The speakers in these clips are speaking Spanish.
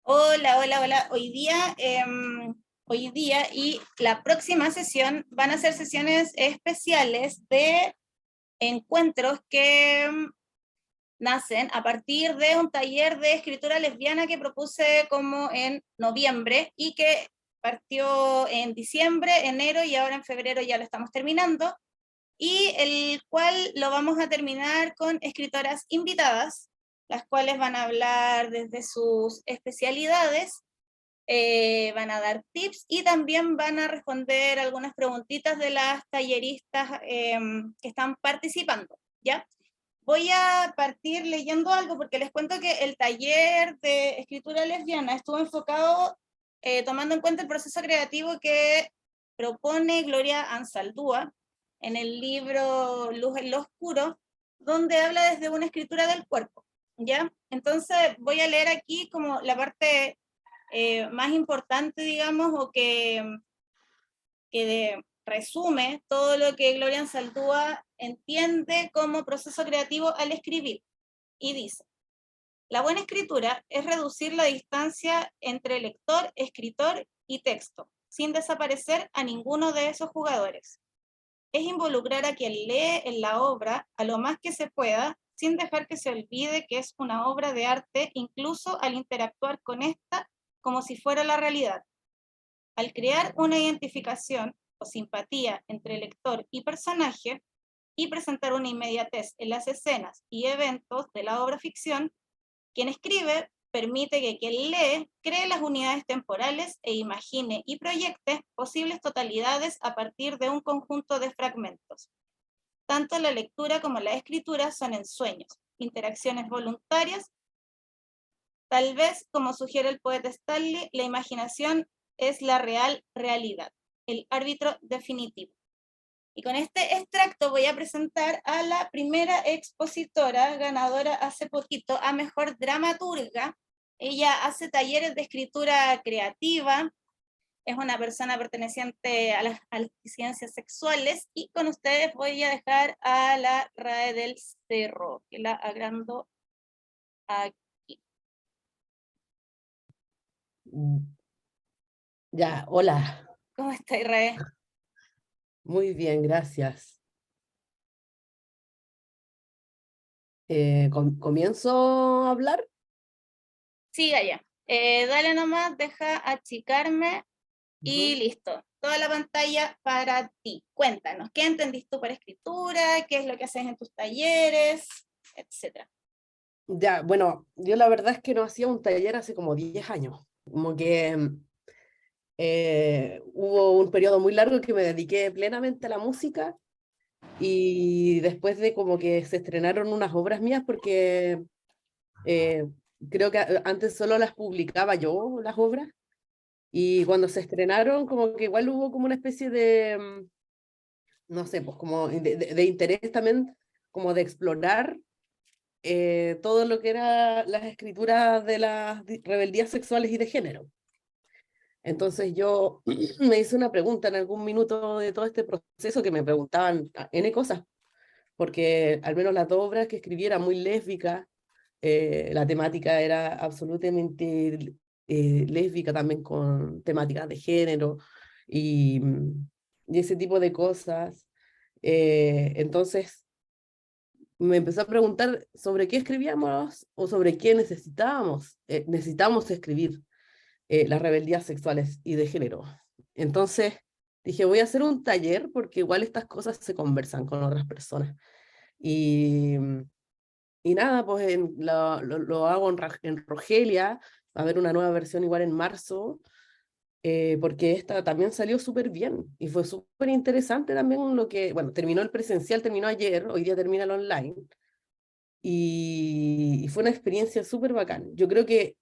Hola, hola, hola. Hoy día y la próxima sesión van a ser sesiones especiales de encuentros que nacen a partir de un taller de escritura lesbiana que propuse como en noviembre y que partió en diciembre, enero y ahora en febrero ya lo estamos terminando, y el cual lo vamos a terminar con escritoras invitadas, las cuales van a hablar desde sus especialidades, van a dar tips y también van a responder algunas preguntitas de las talleristas que están participando, ¿ya? Voy a partir leyendo algo porque les cuento que el taller de escritura lesbiana estuvo enfocado tomando en cuenta el proceso creativo que propone Gloria Ansaldúa en el libro Luz en lo Oscuro, donde habla desde una escritura del cuerpo, ¿ya? Entonces voy a leer aquí como la parte más importante, digamos, o que resume todo lo que Gloria Ansaldúa entiende como proceso creativo al escribir. Y dice: la buena escritura es reducir la distancia entre lector, escritor y texto, sin desaparecer a ninguno de esos jugadores. Es involucrar a quien lee en la obra a lo más que se pueda, sin dejar que se olvide que es una obra de arte, incluso al interactuar con esta como si fuera la realidad. Al crear una identificación o simpatía entre lector y personaje y presentar una inmediatez en las escenas y eventos de la obra ficción, quien escribe permite que quien lee cree las unidades temporales e imagine y proyecte posibles totalidades a partir de un conjunto de fragmentos. Tanto la lectura como la escritura son ensueños, interacciones voluntarias. Tal vez, como sugiere el poeta Stanley, la imaginación es la real realidad, el árbitro definitivo. Y con este extracto voy a presentar a la primera expositora ganadora hace poquito a Mejor Dramaturga. Ella hace talleres de escritura creativa, es una persona perteneciente a las ciencias sexuales, y con ustedes voy a dejar a la Rae del Cerro, que la agrando aquí. Ya, hola. ¿Cómo está, Rae? Muy bien, gracias. ¿Comienzo a hablar? Siga ya. Dale nomás, deja achicarme y Ujú. listo. Toda la pantalla para ti. Cuéntanos, ¿qué entendiste tú por escritura? ¿Qué es lo que haces en tus talleres? Etcétera. Ya, bueno, yo la verdad es que no hacía un taller hace como 10 años. Como que hubo un periodo muy largo que me dediqué plenamente a la música y después de como que se estrenaron unas obras mías porque eh, creo que antes solo las publicaba yo, las obras, y cuando se estrenaron como que igual hubo como una especie de no sé, pues como de interés también, como de explorar todo lo que era las escrituras de las rebeldías sexuales y de género. Entonces yo me hice una pregunta en algún minuto de todo este proceso que me preguntaban N cosas, porque al menos las dos obras que escribí eran muy lésbicas, la temática era absolutamente lésbica también con temáticas de género y, y ese tipo de cosas. Entonces me empezó a preguntar sobre qué escribíamos o sobre qué necesitábamos. Necesitamos escribir las rebeldías sexuales y de género. Entonces dije, voy a hacer un taller porque igual estas cosas se conversan con otras personas. Y, y nada, pues lo hago en Rogelia, va a haber una nueva versión igual en marzo, porque esta también salió súper bien y fue súper interesante también lo que, bueno, terminó el presencial, terminó ayer, hoy día termina el online, y fue una experiencia súper bacán. Yo creo que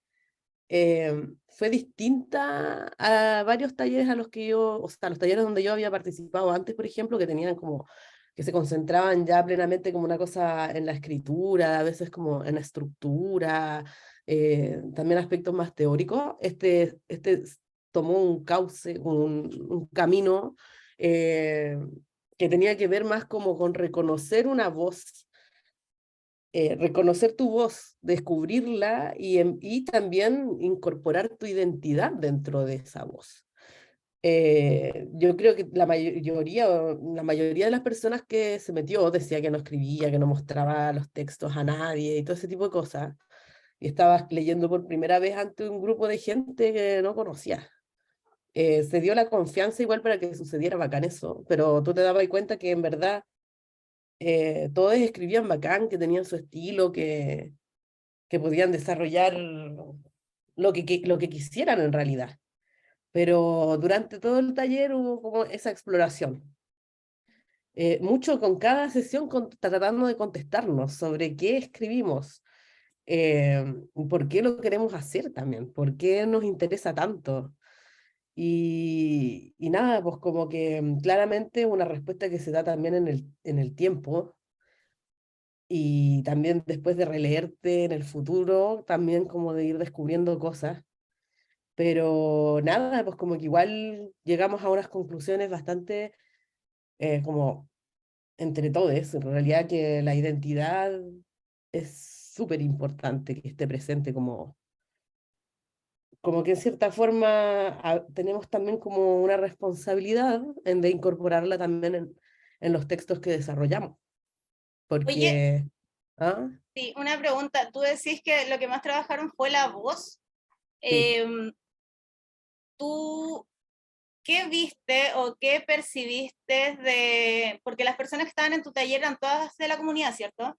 fue distinta a varios talleres a los que yo, o sea, los talleres donde yo había participado antes, por ejemplo, que tenían como, que se concentraban ya plenamente como una cosa en la escritura, a veces como en la estructura, también aspectos más teóricos. Este tomó un cauce, un camino eh, que tenía que ver más como con reconocer una voz reconocer tu voz, descubrirla y también incorporar tu identidad dentro de esa voz. Yo creo que la mayoría de las personas que se metió decía que no escribía, que no mostraba los textos a nadie y todo ese tipo de cosas. Y estaba leyendo por primera vez ante un grupo de gente que no conocía. Se dio la confianza igual para que sucediera bacán eso, pero tú te dabas cuenta que en verdad todos escribían bacán, que tenían su estilo, que podían desarrollar lo que quisieran en realidad. Pero durante todo el taller hubo como esa exploración. Mucho con cada sesión tratando de contestarnos sobre qué escribimos, por qué lo queremos hacer también, por qué nos interesa tanto. Y nada, pues como que claramente una respuesta que se da también en el tiempo y también después de releerte en el futuro, también como de ir descubriendo cosas. Pero nada, pues como que igual llegamos a unas conclusiones bastante como entre todos, en realidad que la identidad es súper importante que esté presente como que en cierta forma tenemos también como una responsabilidad de incorporarla también en los textos que desarrollamos, Oye, porque, ¿ah? sí, una pregunta. Tú decís que lo que más trabajaron fue la voz. Sí, Em, ¿Tú qué viste o qué percibiste de, porque las personas que estaban en tu taller eran todas de la comunidad, ¿cierto?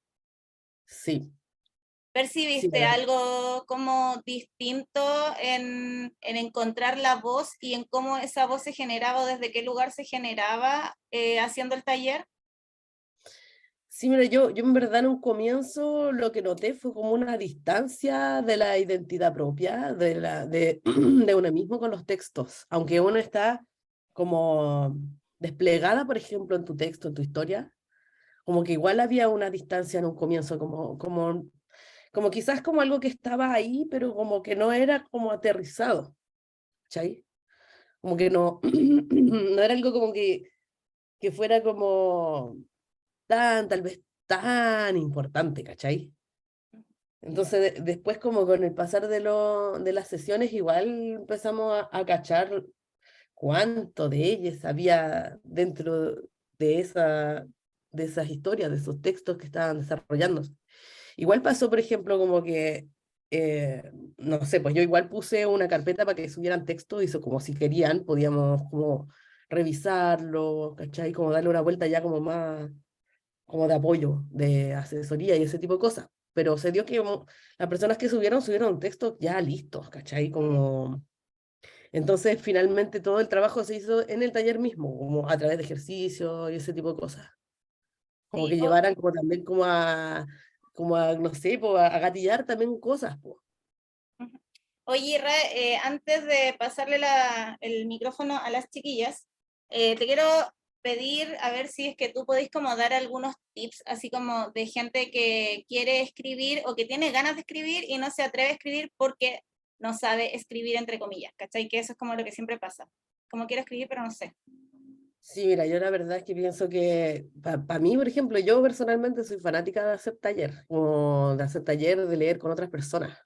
sí, sí, ¿Percibiste algo como distinto en encontrar la voz y en cómo esa voz se generaba o desde qué lugar se generaba haciendo el taller? sí, mira, yo en verdad en un comienzo lo que noté fue como una distancia de la identidad propia, de uno mismo con los textos, aunque uno está como desplegada, por ejemplo, en tu texto, en tu historia, como que igual había una distancia en un comienzo, como quizás como algo que estaba ahí, pero como que no era como aterrizado, ¿cachai? Como que no, no era algo como que fuera como tal vez tan importante, ¿cachai? Entonces, después como con el pasar de las sesiones, igual empezamos a cachar cuánto de ellas había dentro de de esas historias, de esos textos que estaban desarrollándose. Igual pasó, por ejemplo, como que, no sé, pues yo igual puse una carpeta para que subieran texto, y eso como si querían, podíamos como revisarlo, ¿cachai? Como darle una vuelta ya como de apoyo, de asesoría y ese tipo de cosas. Pero se dio que las personas que subieron textos ya listos, ¿cachai? Como... Entonces, finalmente todo el trabajo se hizo en el taller mismo, como a través de ejercicios y ese tipo de cosas. Como Sí. que llevaran como también como a no sé, po, a gatillar también cosas, po. Oye, Ra, antes de pasarle el micrófono a las chiquillas, te quiero pedir a ver si es que tú podéis como dar algunos tips, así como de gente que quiere escribir o que tiene ganas de escribir y no se atreve a escribir porque no sabe escribir entre comillas, ¿cachai? Que eso es como lo que siempre pasa. Como quiero escribir, pero no sé. Sí, mira, yo la verdad es que pienso que para mí, por ejemplo, yo personalmente soy fanática de hacer taller, como de hacer taller, de leer con otras personas.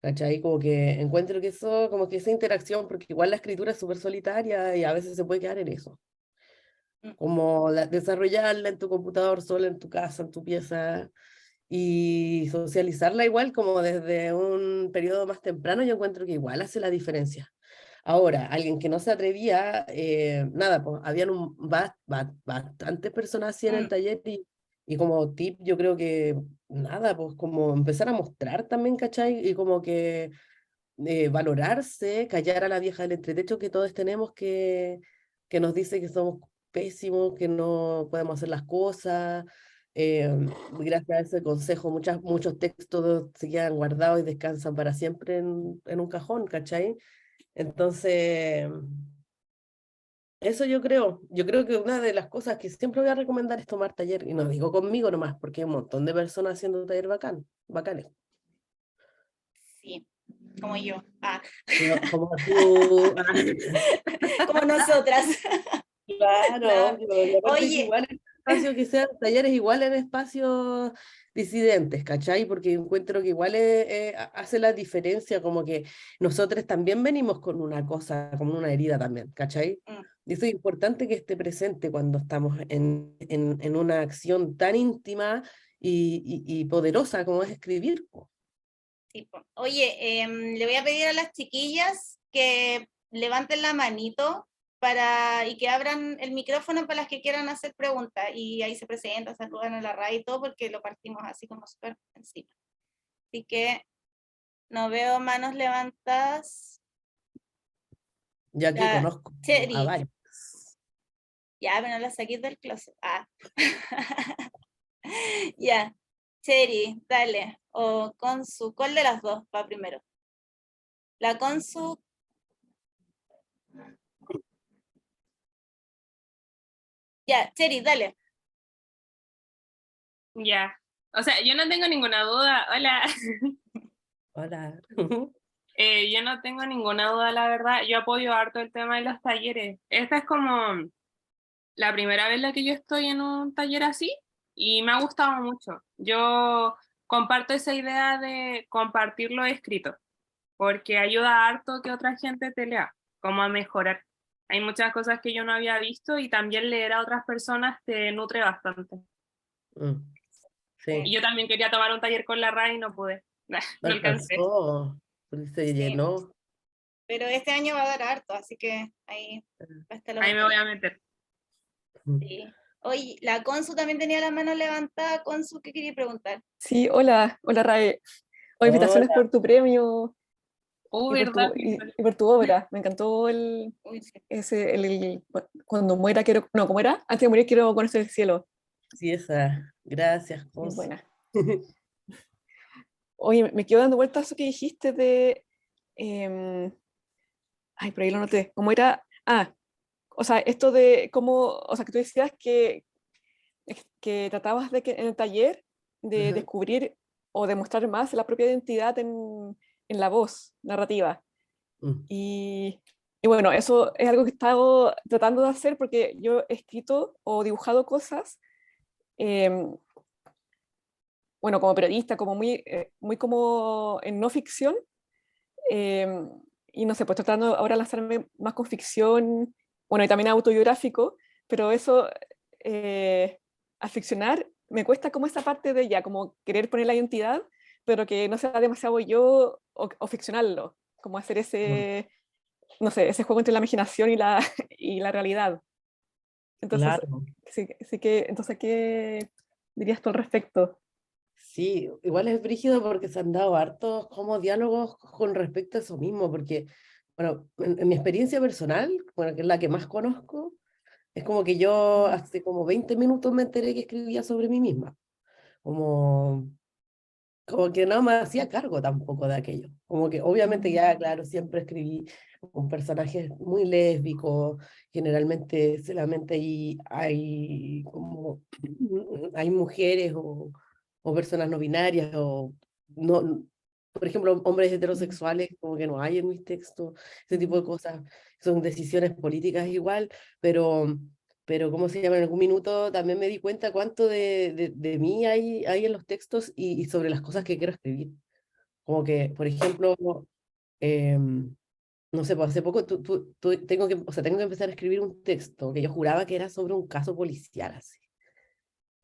¿Cachai? Como que encuentro que eso, como que esa interacción, porque igual la escritura es súper solitaria y a veces se puede quedar en eso. Mm, Como desarrollarla en tu computador, sola en tu casa, en tu pieza, y socializarla igual como desde un periodo más temprano, yo encuentro que igual hace la diferencia. Ahora, alguien que no se atrevía, nada, pues habían bastantes personas así en el mm, taller y como tip yo creo que nada, pues como empezar a mostrar también, ¿cachai? Y como que valorarse, callar a la vieja del entretecho que todos tenemos que nos dice que somos pésimos, que no podemos hacer las cosas. Eh, Gracias a ese consejo, muchos textos se quedan guardados y descansan para siempre en un cajón, ¿cachai? Entonces, eso yo creo que una de las cosas que siempre voy a recomendar es tomar taller, y no digo conmigo nomás, porque hay un montón de personas haciendo taller bacanes. sí, como yo. Ah, Como tú. como nosotras. Claro, Nada. obvio, y aparte que Oye, igual. espacios que sean talleres igual en espacios disidentes, ¿cachai? Porque encuentro que igual hace la diferencia, como que nosotros también venimos con una cosa, como una herida también, ¿cachai? Mm, Y eso es importante que esté presente cuando estamos en una acción tan íntima y poderosa como es escribir, po. sí, po. Oye, le voy a pedir a las chiquillas que levanten la manito y que abran el micrófono para las que quieran hacer preguntas. Y ahí se presentan, saludan a la RAI y todo, porque lo partimos así como súper encima. Así que no veo manos levantadas. Ya que Ya, conozco a Cheri, varios. ya, pero no las saquís del closet. Ah. Ya, Cheri, dale. O Consu, ¿cuál de las dos va primero? La Consu, ya, Cheri, dale. Ya. O sea, yo no tengo ninguna duda. Hola. Hola. Yo no tengo ninguna duda, la verdad. Yo apoyo harto el tema de los talleres. Esta es como la primera vez en la que yo estoy en un taller así y me ha gustado mucho. Yo comparto esa idea de compartir lo escrito, porque ayuda harto que otra gente te lea, como a mejorar. Hay muchas cosas que yo no había visto y también leer a otras personas te nutre bastante. Mm, Y sí, yo también quería tomar un taller con la RAI y no pude. no No alcancé. alcanzó, porque se Sí, llenó. pero este año va a dar harto, así que ahí va a estar la Ahí me voy oportunidad. a meter. Sí. Oye, la Consu también tenía la mano levantada. Consu, ¿qué quería preguntar? Sí, hola, hola Rae. O invitaciones Hola, por tu premio ¿Verdad? y por tu obra. Me encantó Uy, sí. cuando muera quiero, no, ¿cómo era? Antes de morir quiero conocer el cielo. sí, esa. Gracias, Muy Jos. buena. Oye, me quedo dando vueltas a eso que dijiste de, em, ay, por ahí lo noté. ¿Cómo era? Ah, o sea, esto de cómo, o sea, que tú decías que tratabas de que en el taller de Ajá. descubrir o demostrar más la propia identidad en la voz narrativa. Mm, Y bueno, eso es algo que he estado tratando de hacer porque yo he escrito o dibujado cosas, em, bueno, como periodista, como muy como en no ficción, em, y no sé, pues tratando ahora de lanzarme más con ficción, bueno, y también autobiográfico, pero eso, al ficcionar, me cuesta como esa parte de ya, como querer poner la identidad, pero que no sea demasiado yo o ficcionarlo, como hacer mm, ese, no sé, ese juego entre la imaginación y la realidad. Entonces, claro. sí que, entonces, ¿qué dirías tú al respecto? Sí, igual es brígido porque se han dado hartos como diálogos con respecto a eso mismo, porque, bueno, en mi experiencia personal, bueno, que es la que más conozco, es como que yo hace como 20 minutos me enteré que escribía sobre mí misma, como como que no me hacía cargo tampoco de aquello. Como que obviamente ya, claro, siempre escribí con personajes muy lésbicos, generalmente solamente hay como, hay mujeres o personas no binarias o no, por ejemplo, hombres heterosexuales, como que no hay en mis textos, ese tipo de cosas, son decisiones políticas igual, pero ¿cómo se llama? En algún minuto también me di cuenta cuánto de mí hay en los textos y sobre las cosas que quiero escribir. Como que, por ejemplo, em, no sé, pues hace poco tengo que empezar a escribir un texto que yo juraba que era sobre un caso policial, así.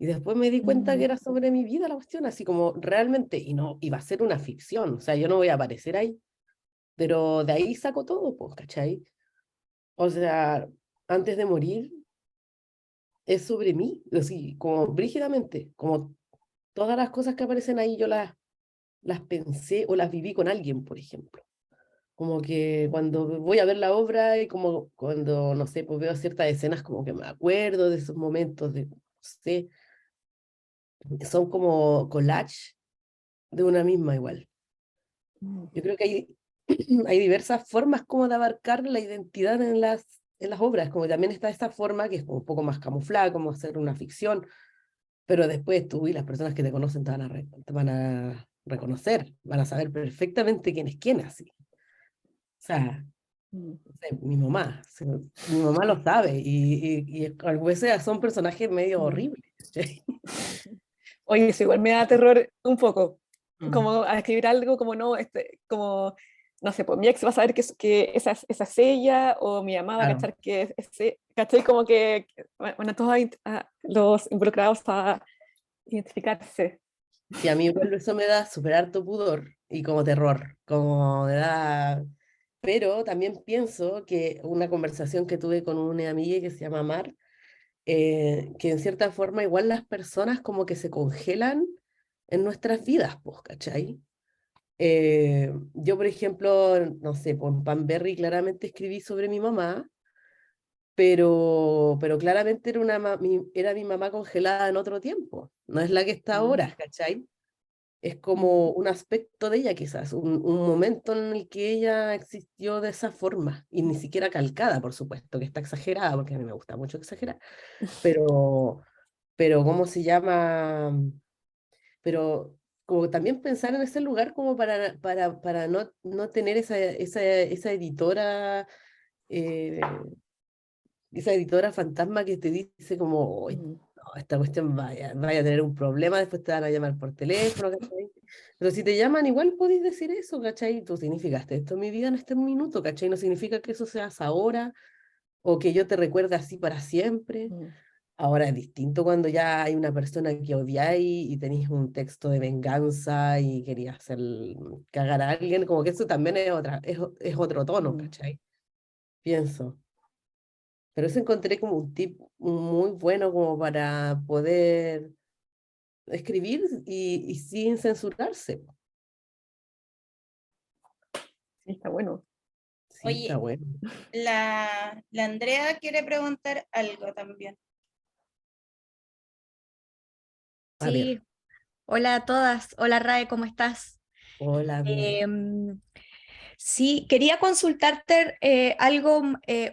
Y después me di cuenta que Mm, era sobre mi vida la cuestión, así como realmente, y no, iba a ser una ficción, o sea, yo no voy a aparecer ahí, pero de ahí saco todo, pues, ¿cachai? O sea, antes de morir es sobre mí, así, como brígidamente, como todas las cosas que aparecen ahí yo las pensé o las viví con alguien, por ejemplo. Como que cuando voy a ver la obra y como cuando, no sé, pues veo ciertas escenas como que me acuerdo de esos momentos de, no sé, son como collage de una misma igual. mm, Yo creo que hay diversas formas como de abarcar la identidad en las obras, como también está esta forma que es como un poco más camuflada, como hacer una ficción, pero después tú y las personas que te conocen te van a reconocer, van a saber perfectamente quién es quién, así. O sea, No sé, mi mamá, mi mamá lo sabe, y a veces son personajes medio horribles. ¿Cachai? Oye, eso igual me da terror un poco, Mm, como a escribir algo como no, como, no sé, pues mi ex va a saber que esa es ella, o mi mamá va a claro. cachar que es ese, ¿cachai? Como que, bueno, todos los involucrados a identificarse. Sí, a mí igual eso me da súper harto pudor y como terror, como me da... Pero también pienso que una conversación que tuve con una amiga que se llama Mar, que en cierta forma igual las personas como que se congelan en nuestras vidas, pues, ¿cachai? Yo, por ejemplo, no sé, por Panberry claramente escribí sobre mi mamá, pero claramente era, era mi mamá congelada en otro tiempo, no es la que está ahora, ¿cachai? Es como un aspecto de ella quizás, un momento en el que ella existió de esa forma, y ni siquiera calcada, por supuesto, que está exagerada, porque a mí me gusta mucho exagerar, pero, pero ¿cómo se llama? Pero como también pensar en ese lugar como para no tener esa editora, eh, esa editora fantasma que te dice como, "Uy, Mm, no, esta cuestión vaya a tener un problema, después te van a llamar por teléfono, ¿cachai? Pero si te llaman, igual podéis decir eso, ¿cachai? Tú significaste esto en mi vida en este minuto, ¿cachai? No significa que eso seas ahora o que yo te recuerde así para siempre. mm, Ahora es distinto cuando ya hay una persona que odiáis y tenéis un texto de venganza y querías hacer cagar a alguien, como que eso también es otro tono, mm. ¿cachai? Pienso. Pero eso encontré como un tip muy bueno como para poder escribir y sin censurarse. Sí, está bueno. Sí, está Oye, bueno. la Andrea quiere preguntar algo también. A ver, Sí, hola a todas. Hola Rae, ¿cómo estás? hola, bien. Em, sí, quería consultarte algo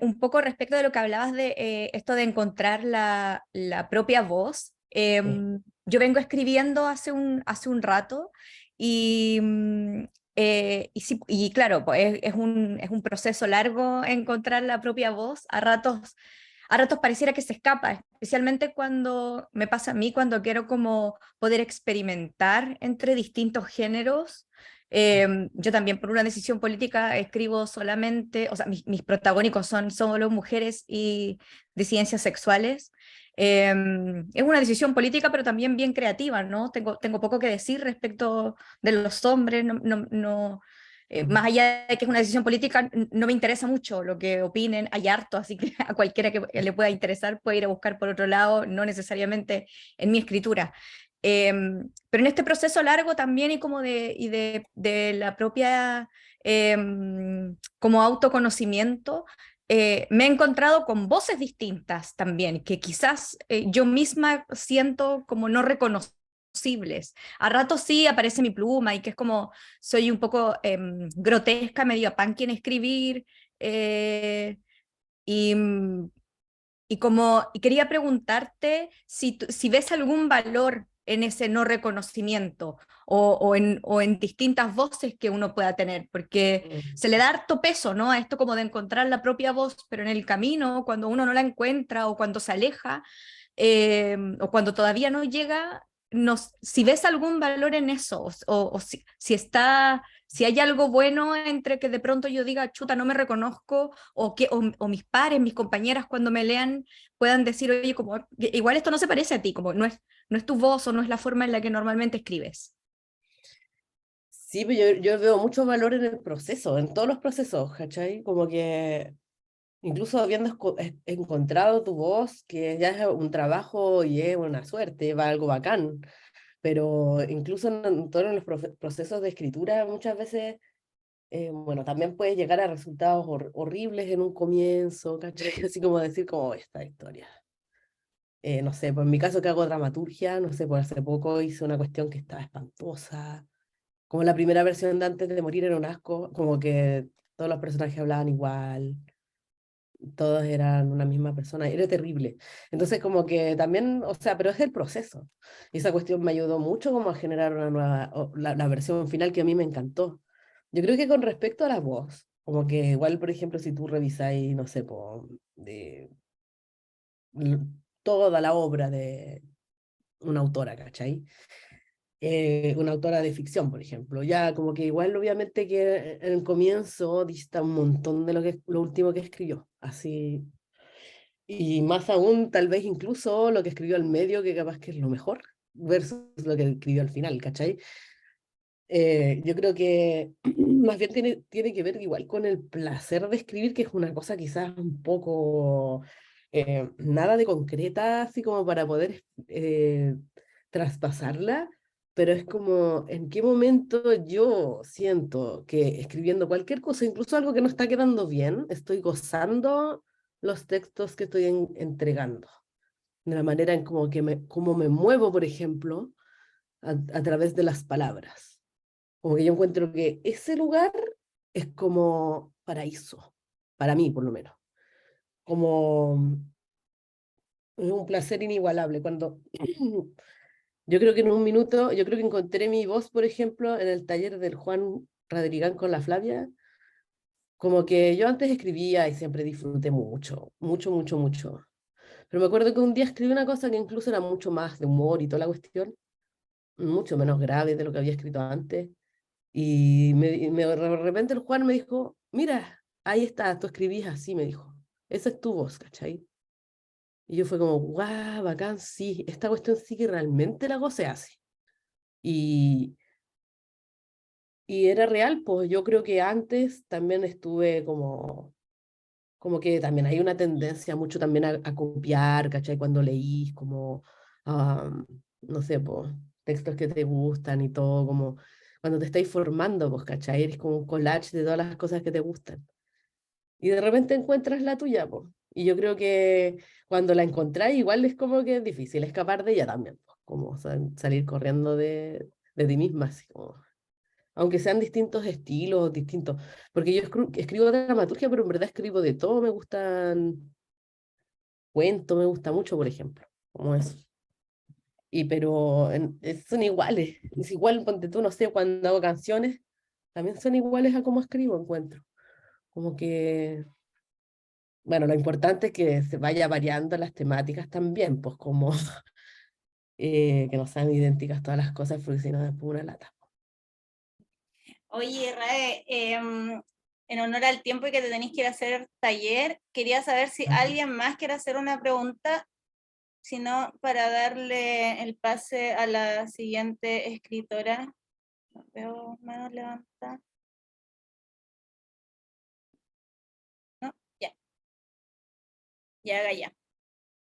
un poco respecto de lo que hablabas de esto de encontrar la propia voz. Yo vengo escribiendo hace un rato y, sí, y claro, pues es un proceso largo encontrar la propia voz. A ratos pareciera que se escapa, especialmente cuando me pasa a mí, cuando quiero como poder experimentar entre distintos géneros. Yo también por una decisión política escribo solamente, o sea, mis protagónicos son solo mujeres y disidencias sexuales. Es una decisión política, pero también bien creativa, ¿no? Tengo poco que decir respecto de los hombres, más allá de que es una decisión política, no me interesa mucho lo que opinen, hay harto, así que a cualquiera que le pueda interesar puede ir a buscar por otro lado, no necesariamente en mi escritura. Pero en este proceso largo también de la propia como autoconocimiento, me he encontrado con voces distintas también, que quizás yo misma siento como no reconocibles. A ratos sí aparece mi pluma y que es como, soy un poco grotesca, medio punky en escribir, y, y quería preguntarte si ves algún valor en ese no reconocimiento o en distintas voces que uno pueda tener, porque Mm. se le da harto peso, ¿no? A esto como de encontrar la propia voz, pero en el camino, cuando uno no la encuentra o cuando se aleja, o cuando todavía no llega, si ves algún valor en eso, o si está, si hay algo bueno entre que de pronto yo diga, chuta, no me reconozco, o mis pares, mis compañeras cuando me lean puedan decir, oye, como, igual esto no se parece a ti, como no es tu voz o no es la forma en la que normalmente escribes. Sí, pero yo veo mucho valor en el proceso, en todos los procesos, ¿cachai? Como que incluso habiendo encontrado tu voz, que ya es un trabajo y es una suerte, va algo bacán, pero incluso en todos los procesos de escritura muchas veces, bueno, también puedes llegar a resultados horribles en un comienzo, ¿cachai? Así como decir, como esta historia. No sé, pues en mi caso que hago dramaturgia, no sé, por hace poco hice una cuestión que estaba espantosa, como la primera versión de Antes de morir era un asco, como que todos los personajes hablaban igual, todos eran una misma persona, era terrible. Entonces como que también, o sea, pero es el proceso. Y esa cuestión me ayudó mucho como a generar una nueva, la versión final que a mí me encantó. Yo creo que con respecto a la voz, Como que igual, por ejemplo, si tú revisáis, no sé, po, de l- toda la obra de una autora, ¿cachai? Una autora de ficción, por ejemplo, ya como que igual obviamente que en el comienzo dista un montón de lo último que escribió, así, y más aún tal vez incluso lo que escribió al medio, que capaz que es lo mejor, versus lo que escribió al final, ¿cachai? Yo creo que más bien tiene que ver igual con el placer de escribir, que es una cosa quizás un poco nada de concreta, así como para poder traspasarla, pero es como en qué momento yo siento que escribiendo cualquier cosa, incluso algo que no está quedando bien, estoy gozando los textos que estoy entregando, de la manera en como me muevo, por ejemplo, a través de las palabras. Como que yo encuentro que ese lugar es como paraíso, para mí por lo menos. Como es un placer inigualable. Cuando yo creo que en un minuto, yo creo que encontré mi voz, por ejemplo, en el taller del Juan Radrigán con la Flavia. Como que yo antes escribía y siempre disfruté mucho, mucho, mucho, mucho. Pero me acuerdo que un día escribí una cosa que incluso era mucho más de humor y toda la cuestión, mucho menos grave de lo que había escrito antes. Y de repente el Juan me dijo, mira, ahí está, tú escribís así, me dijo. Esa es tu voz, ¿cachai? Y yo fue como, guau, bacán, sí, esta cuestión sí que realmente la voz se hace. Y, y era real, pues yo creo que antes también estuve como que también hay una tendencia mucho también a copiar, ¿cachai? Cuando leís como, no sé, pues, textos que te gustan y todo, como cuando te estáis formando, pues, ¿cachai? Eres como un collage de todas las cosas que te gustan. Y de repente encuentras la tuya, pues. Y yo creo que cuando la encontráis, igual es como que es difícil escapar de ella también, pues, como salir corriendo de ti misma, así como aunque sean distintos estilos, distintos, porque yo escribo dramaturgia, pero en verdad escribo de todo, me gustan cuentos, me gusta mucho, por ejemplo, como eso. Y pero son iguales, es igual, ponte tú, no sé, cuando hago canciones, también son iguales a cómo escribo, encuentro. Como que, bueno, lo importante es que se vaya variando las temáticas también, pues como que no sean idénticas todas las cosas, porque si no es pura lata. Oye, Rae, en honor al tiempo y que te tenéis que ir a hacer taller, quería saber si Ajá. alguien más quiere hacer una pregunta, si no, para darle el pase a la siguiente escritora. No veo manos levantadas. ¿No? Ya, ya.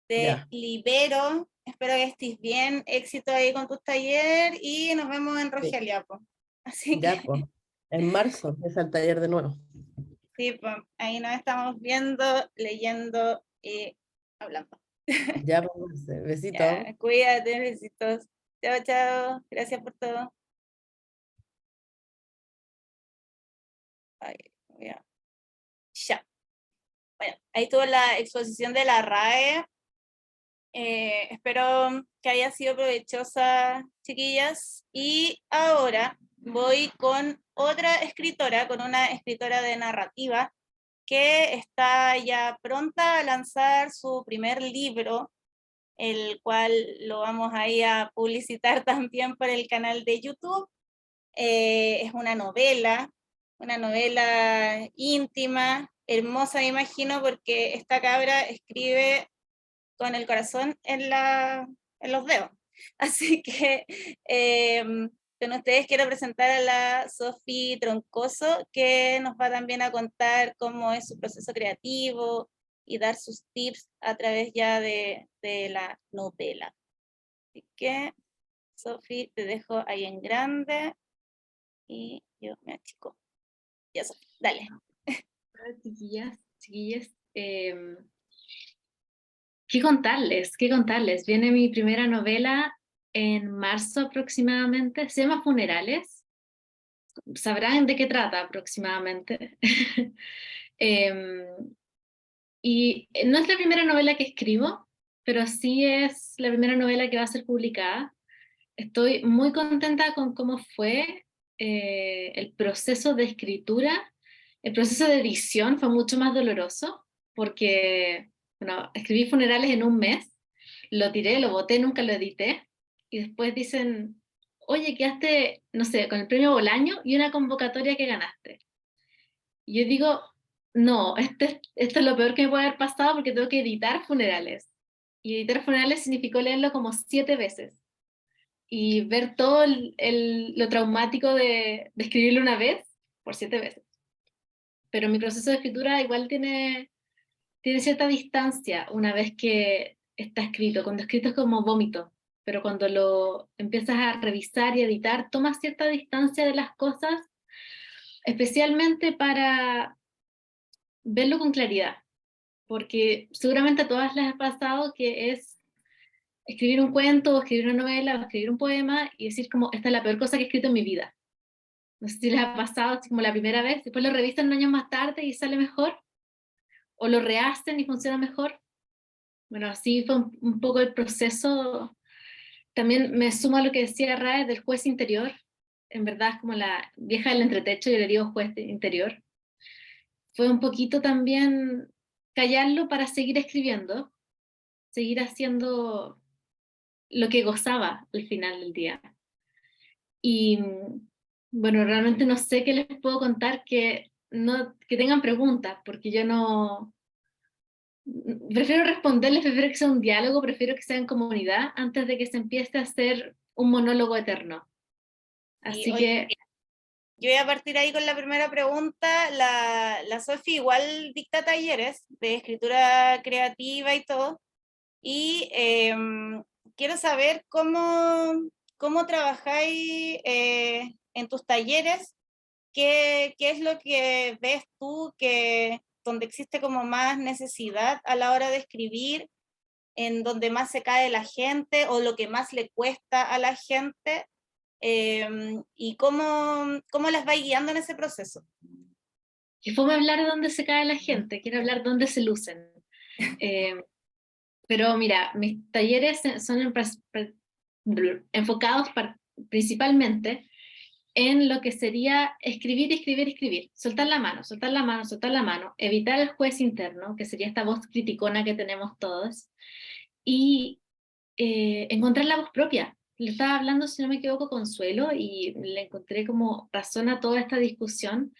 Te Ya, libero, espero que estés bien, éxito ahí con tu taller y nos vemos en sí, Rogelio, po. Así ya, que pues. En marzo es el taller de nuevo. sí, pues, ahí nos estamos viendo, leyendo y hablando. Ya, pues, besito. Ya, cuídate, besitos. Chao, chao. Gracias por todo. Ay, ya. Ya. Bueno, ahí estuvo la exposición de la RAE. Espero que haya sido provechosa, chiquillas. Y ahora voy con otra escritora, con una escritora de narrativa que está ya pronta a lanzar su primer libro, el cual lo vamos ahí a publicitar también por el canal de YouTube. Es una novela íntima, hermosa, me imagino, porque esta cabra escribe con el corazón en los dedos. Así que con ustedes quiero presentar a la Sofi Troncoso, que nos va también a contar cómo es su proceso creativo y dar sus tips a través ya de la novela. Así que, Sofi, te dejo ahí en grande y yo me achico. Ya, Sofi, dale. Hola, chiquillas. ¿Qué contarles? ¿Qué contarles? Viene mi primera novela en marzo aproximadamente. Se llama Funerales. Sabrán de qué trata aproximadamente. Em, y no es la primera novela que escribo, pero sí es la primera novela que va a ser publicada. Estoy muy contenta con cómo fue el proceso de escritura El proceso de edición fue mucho más doloroso porque, bueno, escribí funerales en un mes, lo tiré, lo boté, nunca lo edité, y después dicen, oye, quedaste, no sé, con el premio Bolaño y una convocatoria que ganaste. Y yo digo, no, esto es lo peor que me puede haber pasado porque tengo que editar funerales. Y editar funerales significó leerlo como 7 veces. Y ver todo lo traumático de escribirlo una vez por 7 veces. Pero mi proceso de escritura igual tiene cierta distancia una vez que está escrito. Cuando escrito es como vómito, pero cuando lo empiezas a revisar y editar, tomas cierta distancia de las cosas, especialmente para verlo con claridad, porque seguramente a todas les ha pasado que es escribir un cuento, o escribir una novela, o escribir un poema, y decir como, esta es la peor cosa que he escrito en mi vida. No sé si les ha pasado, así como la primera vez, después lo revisan años más tarde y sale mejor, o lo rehacen y funciona mejor. Bueno, así fue un poco el proceso. También me sumo a lo que decía Rae del juez interior. En verdad es como la vieja del entretecho, yo le digo juez interior. Fue un poquito también callarlo para seguir escribiendo, seguir haciendo lo que gozaba al final del día. Y bueno, realmente no sé qué les puedo contar que tengan preguntas, porque yo no, prefiero responderles, prefiero que sea un diálogo, prefiero que sea en comunidad, antes de que se empiece a hacer un monólogo eterno. Y, Así oye, que, yo voy a partir ahí con la primera pregunta. La Sofi igual dicta talleres de escritura creativa y todo. Y quiero saber cómo trabajáis en tus talleres, qué es lo que ves tú donde existe como más necesidad a la hora de escribir, en donde más se cae la gente o lo que más le cuesta a la gente, y cómo las vais guiando en ese proceso. que fue hablar de dónde se cae la gente, quiero hablar de dónde se lucen. Pero mira, mis talleres son enfocados principalmente en lo que sería escribir, escribir, escribir, soltar la mano, soltar la mano, soltar la mano, evitar el juez interno, que sería esta voz criticona que tenemos todos, y encontrar la voz propia. Le estaba hablando, si no me equivoco, Consuelo, y le encontré como razón a toda esta discusión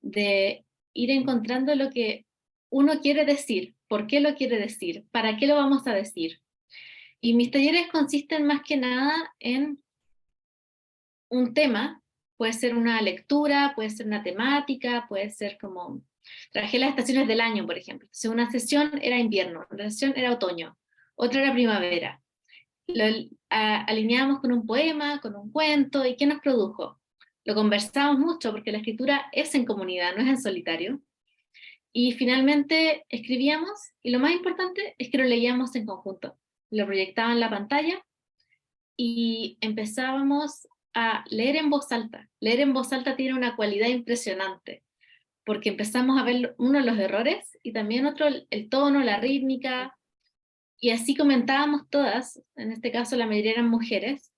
de ir encontrando lo que uno quiere decir, por qué lo quiere decir, para qué lo vamos a decir. Y mis talleres consisten más que nada en un tema, puede ser una lectura, puede ser una temática, puede ser como... Trabajé las estaciones del año, por ejemplo. Si una sesión era invierno, una sesión era otoño, otra era primavera. Lo alineábamos con un poema, con un cuento, ¿y qué nos produjo? Lo conversamos mucho porque la escritura es en comunidad, no es en solitario. Y finalmente escribíamos, y lo más importante es que lo leíamos en conjunto. Lo proyectaba en la pantalla y empezábamos a leer en voz alta. Leer en voz alta tiene una cualidad impresionante, porque empezamos a ver uno los errores y también otro el tono, la rítmica, y así comentábamos todas, en este caso la mayoría eran mujeres,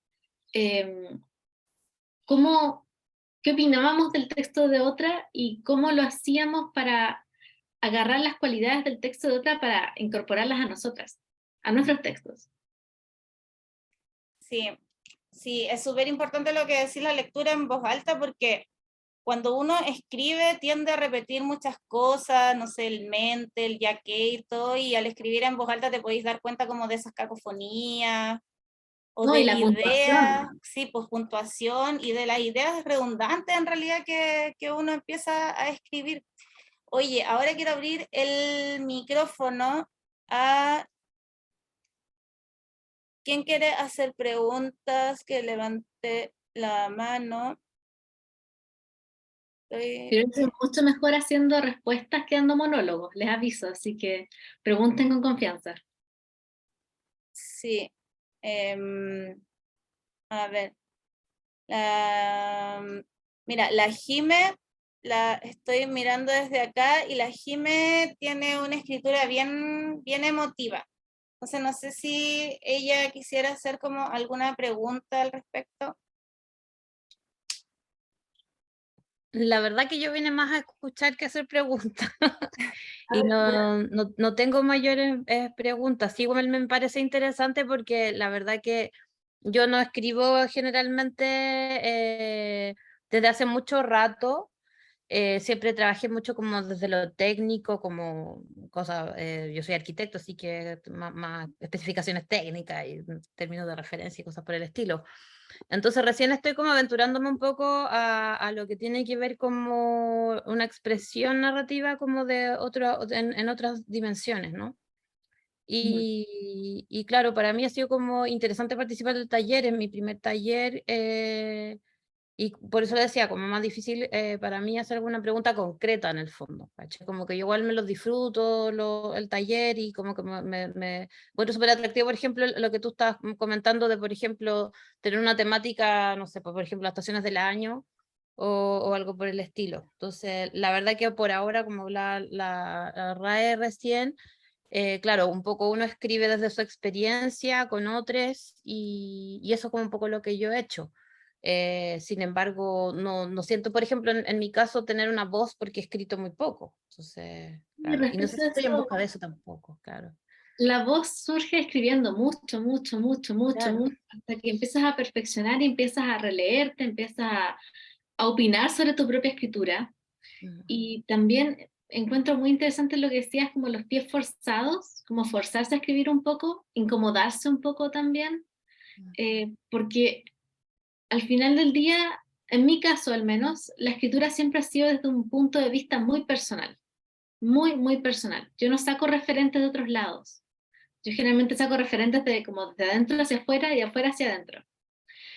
cómo, qué opinábamos del texto de otra y cómo lo hacíamos para agarrar las cualidades del texto de otra para incorporarlas a nosotras, a nuestros textos. Sí, sí, es súper importante lo que decís, la lectura en voz alta, porque cuando uno escribe tiende a repetir muchas cosas, no sé, el mente, el yaque y todo, y al escribir en voz alta te podéis dar cuenta como de esas cacofonías, o No, de y la ideas, puntuación. sí, pues puntuación, y de las ideas redundantes en realidad que uno empieza a escribir. Oye, ahora quiero abrir el micrófono a quien quiere hacer preguntas, que levante la mano. Pero es mucho mejor haciendo respuestas que dando monólogos, les aviso, así que pregunten con confianza. Sí. A ver. Mira, la Jime, la estoy mirando desde acá, y la Jime tiene una escritura bien emotiva. Entonces no sé si ella quisiera hacer como alguna pregunta al respecto. La verdad que yo vine más a escuchar que a hacer preguntas. Y no tengo mayores preguntas. Sí, igual me parece interesante porque la verdad que yo no escribo generalmente desde hace mucho rato. Siempre trabajé mucho como desde lo técnico, como cosas, yo soy arquitecto, así que más especificaciones técnicas y términos de referencia y cosas por el estilo. Entonces recién estoy como aventurándome un poco a lo que tiene que ver como una expresión narrativa como de en otras dimensiones, ¿no? Y claro, para mí ha sido como interesante participar del taller, en mi primer taller, y por eso le decía, como más difícil para mí hacer alguna pregunta concreta en el fondo, ¿cachai? Como que yo igual me los disfruto, el taller, y como que bueno, súper atractivo, por ejemplo, lo que tú estabas comentando de, por ejemplo, tener una temática, no sé, por ejemplo, las estaciones del año, o algo por el estilo. Entonces, la verdad que por ahora, como la RAE recién, claro, un poco uno escribe desde su experiencia con otros, y eso es como un poco lo que yo he hecho. Sin embargo, no siento, por ejemplo, en mi caso, tener una voz porque he escrito muy poco. Entonces, Y claro, y no sé respecto si a estoy en eso, busca de eso tampoco, claro. la voz surge escribiendo mucho, mucho, mucho, mucho, Claro. mucho, hasta que empiezas a perfeccionar y empiezas a releerte, empiezas a opinar sobre tu propia escritura. Mm, Y también encuentro muy interesante lo que decías, como los pies forzados, como forzarse a escribir un poco, incomodarse un poco también, porque al final del día, en mi caso al menos, la escritura siempre ha sido desde un punto de vista muy personal, muy, muy personal. Yo no saco referentes de otros lados. Yo generalmente saco referentes de como de adentro hacia afuera y de afuera hacia adentro.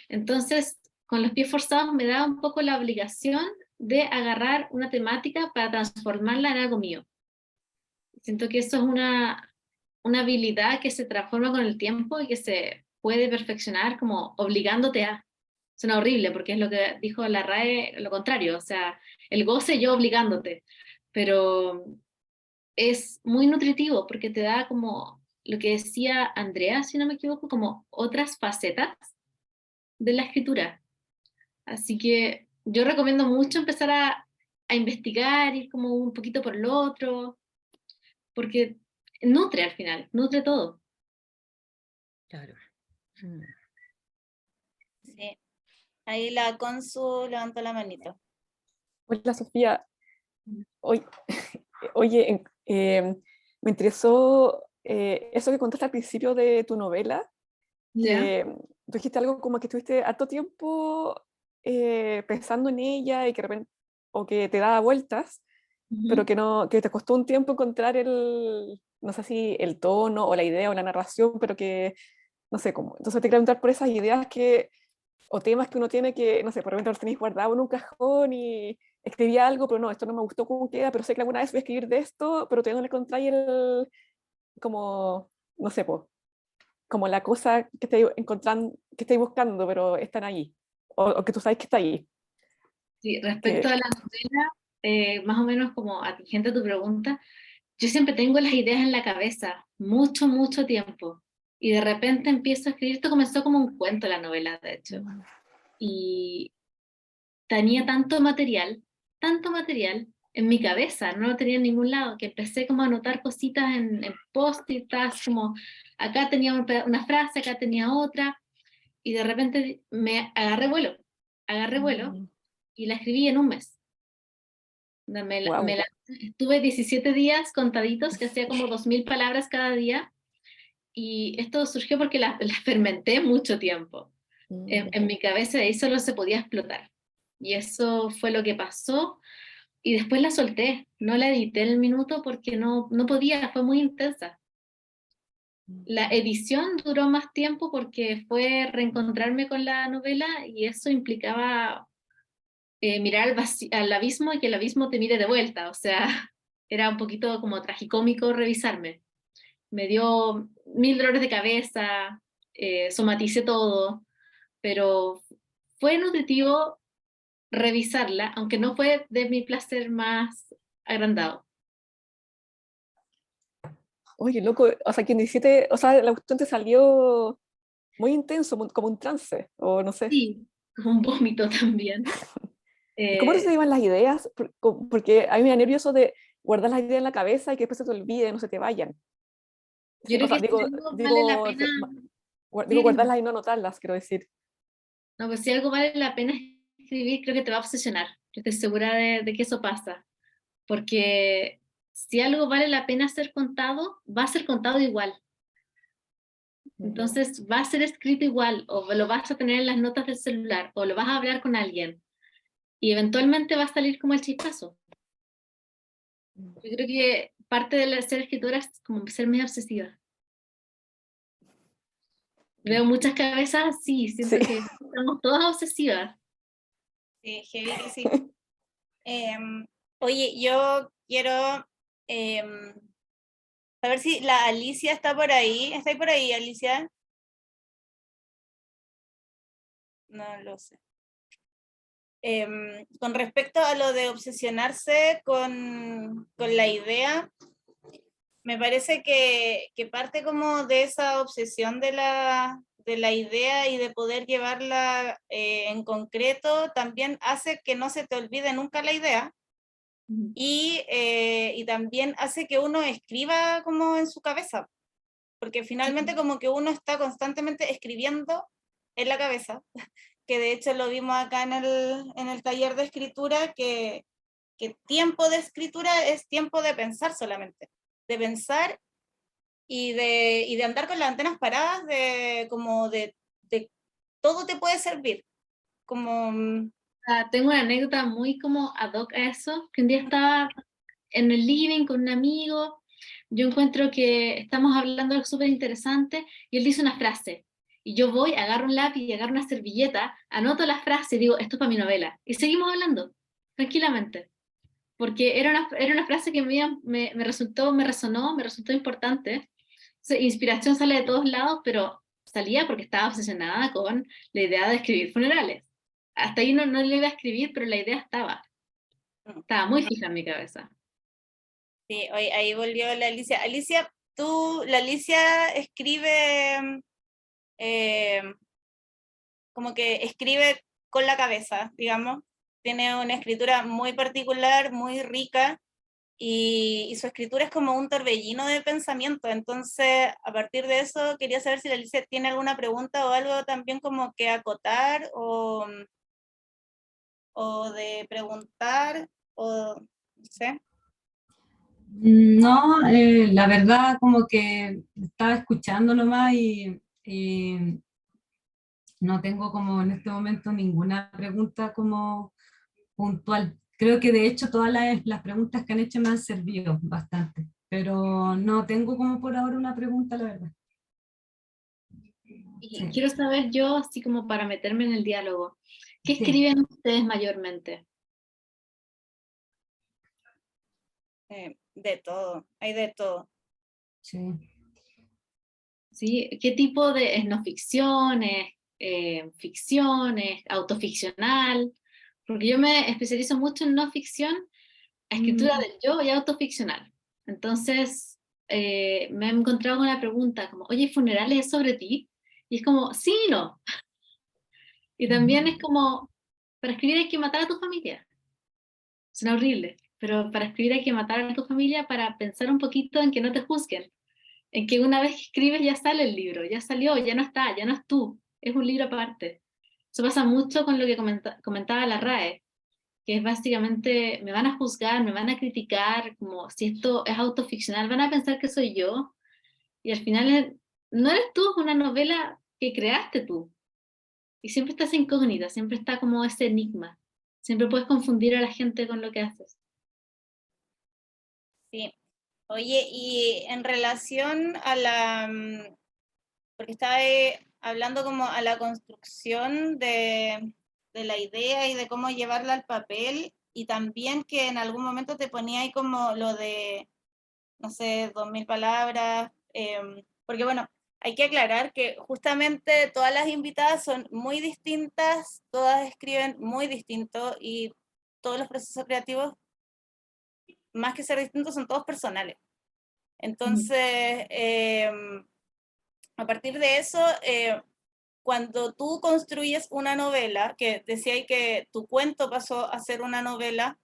Entonces, con los pies forzados me da un poco la obligación de agarrar una temática para transformarla en algo mío. Siento que eso es una habilidad que se transforma con el tiempo y que se puede perfeccionar como obligándote a. Suena horrible porque es lo que dijo la RAE, lo contrario, o sea, el goce yo obligándote, pero es muy nutritivo porque te da como lo que decía Andrea, si no me equivoco, como otras facetas de la escritura. Así que yo recomiendo mucho empezar a investigar, ir como un poquito por lo otro, porque nutre al final, nutre todo. claro. Mm. Sí. Ahí la Consu levantó la manito. Hola Sofía, oye, oye, me interesó eso que contaste al principio de tu novela, ¿Ya? que tú dijiste algo como que estuviste harto tiempo pensando en ella y que de repente, o que te daba vueltas, pero Ujú. que no, que te costó un tiempo encontrar no sé si el tono o la idea o la narración, pero que, no sé cómo. Entonces te quiero preguntar por esas ideas o temas que uno tiene que, no sé, por ejemplo, los tenéis guardados en un cajón y escribí algo, pero no, esto no me gustó cómo queda, pero sé que alguna vez voy a escribir de esto, pero todavía no le encontráis como, no sé, pues, como la cosa que estáis encontrando, que estáis buscando, pero están ahí, o que tú sabes que está ahí. Sí, respecto Que, a la novela, más o menos como atingente a tu pregunta, yo siempre tengo las ideas en la cabeza, mucho, mucho tiempo. Y de repente empiezo a escribir, esto comenzó como un cuento la novela, de hecho. Y tenía tanto material en mi cabeza, no lo tenía en ningún lado, que empecé como a anotar cositas en post-its, como acá tenía una frase, acá tenía otra, y de repente me agarré vuelo y la escribí en un mes. wow. Estuve 17 días contaditos, que hacía como 2000 palabras cada día, y esto surgió porque la fermenté mucho tiempo. En mi cabeza ahí solo se podía explotar. Y eso fue lo que pasó. Y después la solté, no la edité en el minuto porque no podía, fue muy intensa. La edición duró más tiempo porque fue reencontrarme con la novela y eso implicaba mirar al abismo y que el abismo te mire de vuelta. O sea, era un poquito como tragicómico revisarme. Me dio 1000 dolores de cabeza, somaticé todo, pero fue nutritivo revisarla, aunque no fue de mi placer más agrandado. Oye, loco, o sea, que en 17, o sea, la cuestión te salió muy intenso, como un trance, o no sé. Sí, un vómito también. ¿Y cómo no se Eh, te iban las ideas? Porque a mí me da nervioso de guardar las ideas en la cabeza y que después se te olvide, no se te vayan. yo O creo sea, que si digo, algo vale la digo, pena, digo sí, dime. guardarlas y no anotarlas, quiero decir. No, pues si algo vale la pena escribir, creo que te va a obsesionar. Yo estoy segura de que eso pasa. Porque si algo vale la pena ser contado, va a ser contado igual. Entonces va a ser escrito igual, o lo vas a tener en las notas del celular, o lo vas a hablar con alguien, y eventualmente va a salir como el chispazo. Yo creo que parte de ser escritora es como ser medio obsesiva. Veo muchas cabezas así, Sí. siento que estamos todas obsesivas. Sí, heavy que sí. Oye, yo quiero saber si la Alicia está por ahí. ¿Está ahí por ahí, Alicia? No lo sé. Con respecto a lo de obsesionarse con la idea, me parece que parte como de esa obsesión de la idea y de poder llevarla en concreto, también hace que no se te olvide nunca la idea. Y también hace que uno escriba como en su cabeza, porque finalmente como que uno está constantemente escribiendo en la cabeza, que de hecho lo vimos acá en el taller de escritura, que tiempo de escritura es tiempo de pensar solamente, de pensar y de andar con las antenas paradas, como de todo te puede servir, como... Tengo una anécdota muy como ad hoc a eso, que un día estaba en el living con un amigo, yo encuentro que estamos hablando de algo súper interesante y él dice una frase. Y yo voy, agarro un lápiz y agarro una servilleta, anoto la frase y digo, esto es para mi novela. Y seguimos hablando, tranquilamente. Porque era una frase que me resultó, me resonó, me resultó importante. Inspiración sale de todos lados, pero salía porque estaba obsesionada con la idea de escribir funerales. Hasta ahí no le iba a escribir, pero la idea estaba muy fija en mi cabeza. Sí, ahí volvió la Alicia. Alicia, la Alicia escribe, eh, como que escribe con la cabeza, digamos. Tiene una escritura muy particular, muy rica, y su escritura es como un torbellino de pensamiento. Entonces, a partir de eso, quería saber si la Alicia tiene alguna pregunta o algo también como que acotar o de preguntar, o no sé. No, la verdad como que estaba escuchando nomás y no tengo como en este momento ninguna pregunta como puntual. Creo que de hecho todas las preguntas que han hecho me han servido bastante, pero no tengo como por ahora una pregunta, la verdad. Y Sí, quiero saber yo, así como para meterme en el diálogo, ¿qué sí, escriben ustedes mayormente? De todo, hay de todo. sí. ¿Sí? ¿Qué tipo de es no ficciones, ficciones, autoficcional? Porque yo me especializo mucho en no ficción, escritura del yo y autoficcional. Entonces, me he encontrado con la pregunta como, oye, ¿funerales es sobre ti? Y es como, sí y no. Y también es como, para escribir hay que matar a tu familia. Suena horrible, pero para escribir hay que matar a tu familia para pensar un poquito en que no te juzguen, en que una vez que escribes ya sale el libro, ya salió, ya no está, ya no es tú, es un libro aparte. Eso pasa mucho con lo que comentaba la RAE, que es básicamente, me van a juzgar, me van a criticar, como si esto es autoficcional, van a pensar que soy yo, y al final no eres tú, es una novela que creaste tú. Y siempre está esa incógnita, siempre está como ese enigma. Siempre puedes confundir a la gente con lo que haces. Sí. Oye, y en relación a porque estaba hablando como a la construcción de la idea y de cómo llevarla al papel, y también que en algún momento te ponía ahí como lo de, no sé, 2000 palabras, porque bueno, hay que aclarar que justamente todas las invitadas son muy distintas, todas escriben muy distinto y todos los procesos creativos, más que ser distintos, son todos personales. Entonces, a partir de eso, cuando tú construyes una novela, que decía ahí que tu cuento pasó a ser una novela,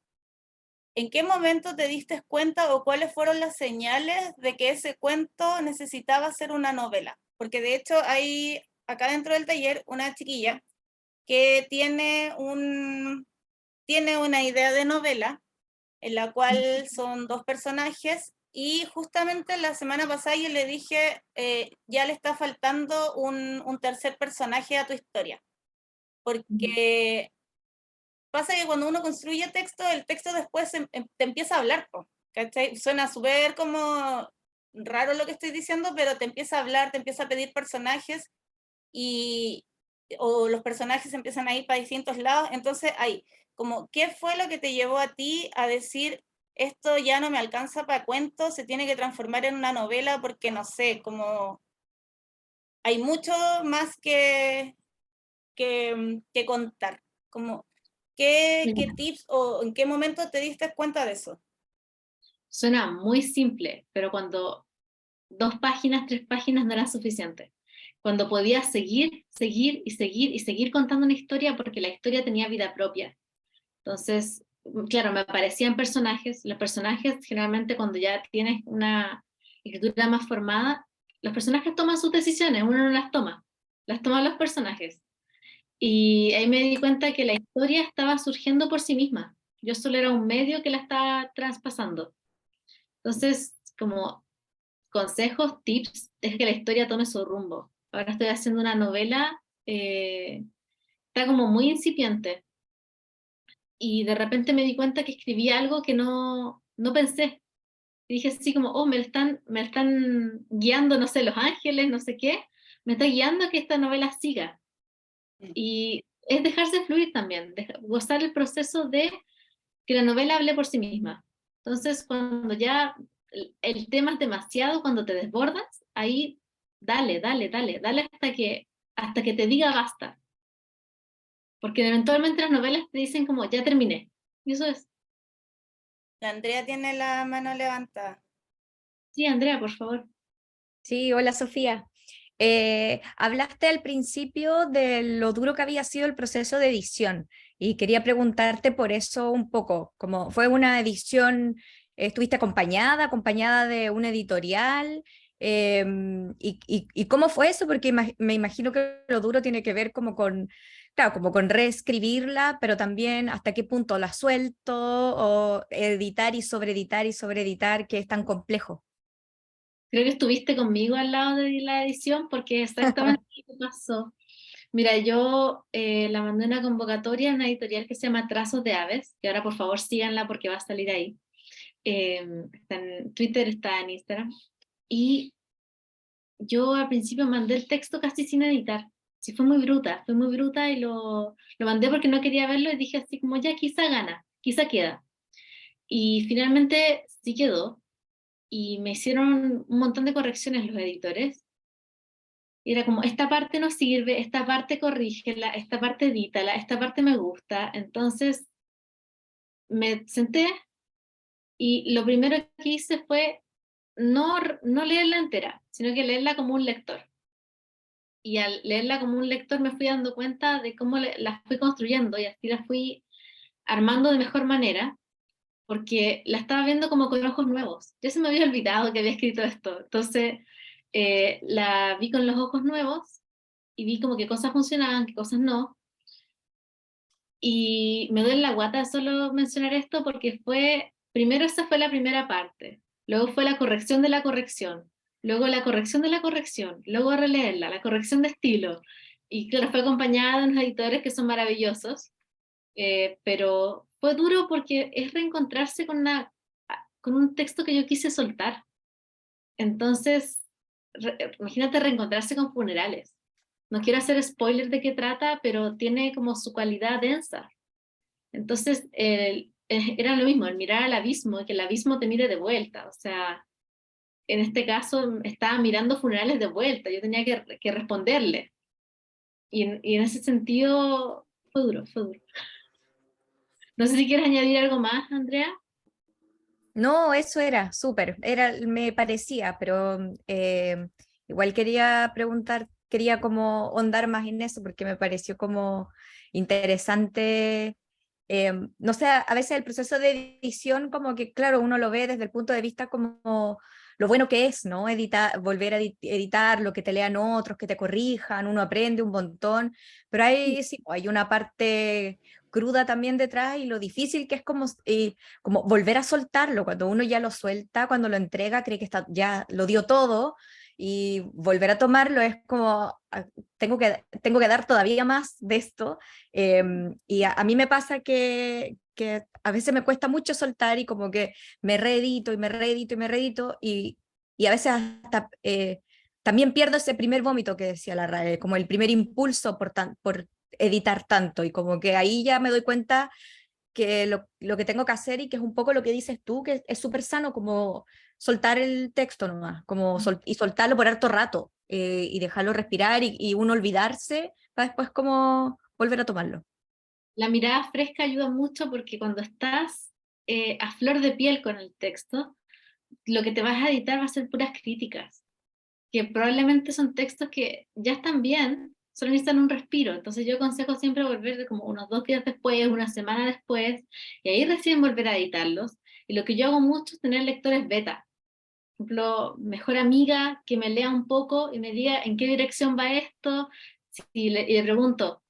¿en qué momento te diste cuenta o cuáles fueron las señales de que ese cuento necesitaba ser una novela? Porque de hecho hay acá dentro del taller una chiquilla que tiene una idea de novela en la cual son 2 personajes, y justamente la semana pasada yo le dije, ya le está faltando un tercer personaje a tu historia, porque pasa que cuando uno construye texto, el texto después te empieza a hablar, ¿cachai? Suena súper como raro lo que estoy diciendo, pero te empieza a hablar, te empieza a pedir personajes, o los personajes empiezan a ir para distintos lados. Entonces ahí, como, ¿qué fue lo que te llevó a ti a decir, esto ya no me alcanza para cuentos, se tiene que transformar en una novela? Porque no sé, como hay mucho más que contar. Como, ¿qué Mira, tips o en qué momento te diste cuenta de eso? suena muy simple, pero cuando 2 páginas, 3 páginas no eran suficientes. Cuando podía seguir, seguir y seguir y seguir contando una historia porque la historia tenía vida propia. Entonces, claro, me aparecían personajes. Los personajes generalmente cuando ya tienes una escritura más formada, los personajes toman sus decisiones, uno no las toman los personajes. Y ahí me di cuenta que la historia estaba surgiendo por sí misma. Yo solo era un medio que la estaba traspasando. Entonces, como consejos, tips, deja que la historia tome su rumbo. Ahora estoy haciendo una novela, está como muy incipiente, y de repente me di cuenta que escribí algo que no pensé. Y dije así como, oh, me están guiando, no sé, los ángeles, no sé qué, me está guiando a que esta novela siga. Y es dejarse fluir también, gozar el proceso de que la novela hable por sí misma. Entonces, cuando ya el tema es demasiado, cuando te desbordas, ahí dale, dale, dale, dale hasta que te diga basta. Porque eventualmente las novelas te dicen como, ya terminé. Y eso es. La Andrea tiene la mano levantada. Sí, Andrea, por favor. Sí, hola Sofía. Hablaste al principio de lo duro que había sido el proceso de edición y quería preguntarte por eso un poco, como fue una edición, estuviste acompañada de una editorial. Y cómo fue eso, porque me imagino que lo duro tiene que ver como con, claro, como con reescribirla, pero también hasta qué punto la suelto o editar y sobreeditar, que es tan complejo. Creo que estuviste conmigo al lado de la edición porque exactamente lo que pasó. Mira, yo la mandé una convocatoria a una editorial que se llama Trazos de Aves, que ahora por favor síganla porque va a salir ahí. Está en Twitter, está en Instagram. Y yo al principio mandé el texto casi sin editar. Sí, fue muy bruta y lo mandé porque no quería verlo y dije así como ya quizá gana, quizá queda. Y finalmente sí quedó y me hicieron un montón de correcciones los editores. Y era como, esta parte no sirve, esta parte corrígela, esta parte edítala, esta parte me gusta. Entonces me senté y lo primero que hice fue no leerla entera, sino que leerla como un lector. Y al leerla como un lector me fui dando cuenta de cómo la fui construyendo y así la fui armando de mejor manera, porque la estaba viendo como con ojos nuevos. Ya se me había olvidado que había escrito esto. Entonces la vi con los ojos nuevos y vi como qué cosas funcionaban, qué cosas no. Y me duele la guata solo mencionar esto porque primero esa fue la primera parte, luego fue la corrección de la corrección, luego la corrección de la corrección, luego releerla, la corrección de estilo. Y claro, fue acompañada de unos editores que son maravillosos, pero fue duro porque es reencontrarse con un texto que yo quise soltar. Entonces, imagínate reencontrarse con Funerales. No quiero hacer spoiler de qué trata, pero tiene como su cualidad densa. Entonces, era lo mismo, el mirar al abismo, y que el abismo te mire de vuelta. O sea, en este caso estaba mirando Funerales de vuelta, yo tenía que responderle. Y en ese sentido, fue duro, fue duro. No sé si quieres añadir algo más, Andrea. No, eso era súper, me parecía, pero igual quería preguntar quería como ahondar más en eso porque me pareció como interesante. No sé, a veces el proceso de edición como que, claro, uno lo ve desde el punto de vista como lo bueno que es, ¿no? Editar, volver a editar, lo que te lean otros, que te corrijan, uno aprende un montón, pero sí, hay una parte cruda también detrás y lo difícil que es como volver a soltarlo, cuando uno ya lo suelta, cuando lo entrega, cree que ya lo dio todo, y volver a tomarlo es como, tengo que dar todavía más de esto, y a mí me pasa que a veces me cuesta mucho soltar y como que me reedito y me reedito y me reedito y a veces hasta también pierdo ese primer vómito que decía la RAE, como el primer impulso por editar tanto y como que ahí ya me doy cuenta que lo que tengo que hacer y que es un poco lo que dices tú, que es súper sano como soltar el texto nomás, como y soltarlo por harto rato y dejarlo respirar y uno olvidarse para después como volver a tomarlo. La mirada fresca ayuda mucho porque cuando estás a flor de piel con el texto, lo que te vas a editar va a ser puras críticas, que probablemente son textos que ya están bien, solo necesitan un respiro. Entonces yo aconsejo siempre volver como unos 2 días después, una semana después, y ahí recién volver a editarlos. Y lo que yo hago mucho es tener lectores beta. Por ejemplo, mejor amiga que me lea un poco y me diga en qué dirección va esto, y le pregunto,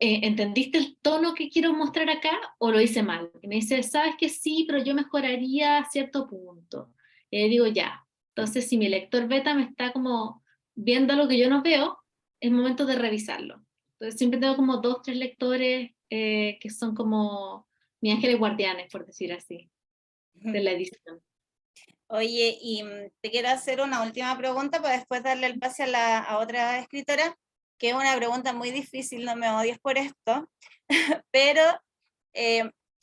¿entendiste el tono que quiero mostrar acá o lo hice mal? Y me dice, sabes que sí, pero yo mejoraría a cierto punto. Y le digo, ya. Entonces, si mi lector beta me está como viendo algo que yo no veo, es momento de revisarlo. Entonces, siempre tengo como 2, 3 lectores que son como mis ángeles guardianes, por decir así, de la edición. Oye, y te quiero hacer una última pregunta para después darle el pase a otra escritora, que es una pregunta muy difícil, no me odies por esto, pero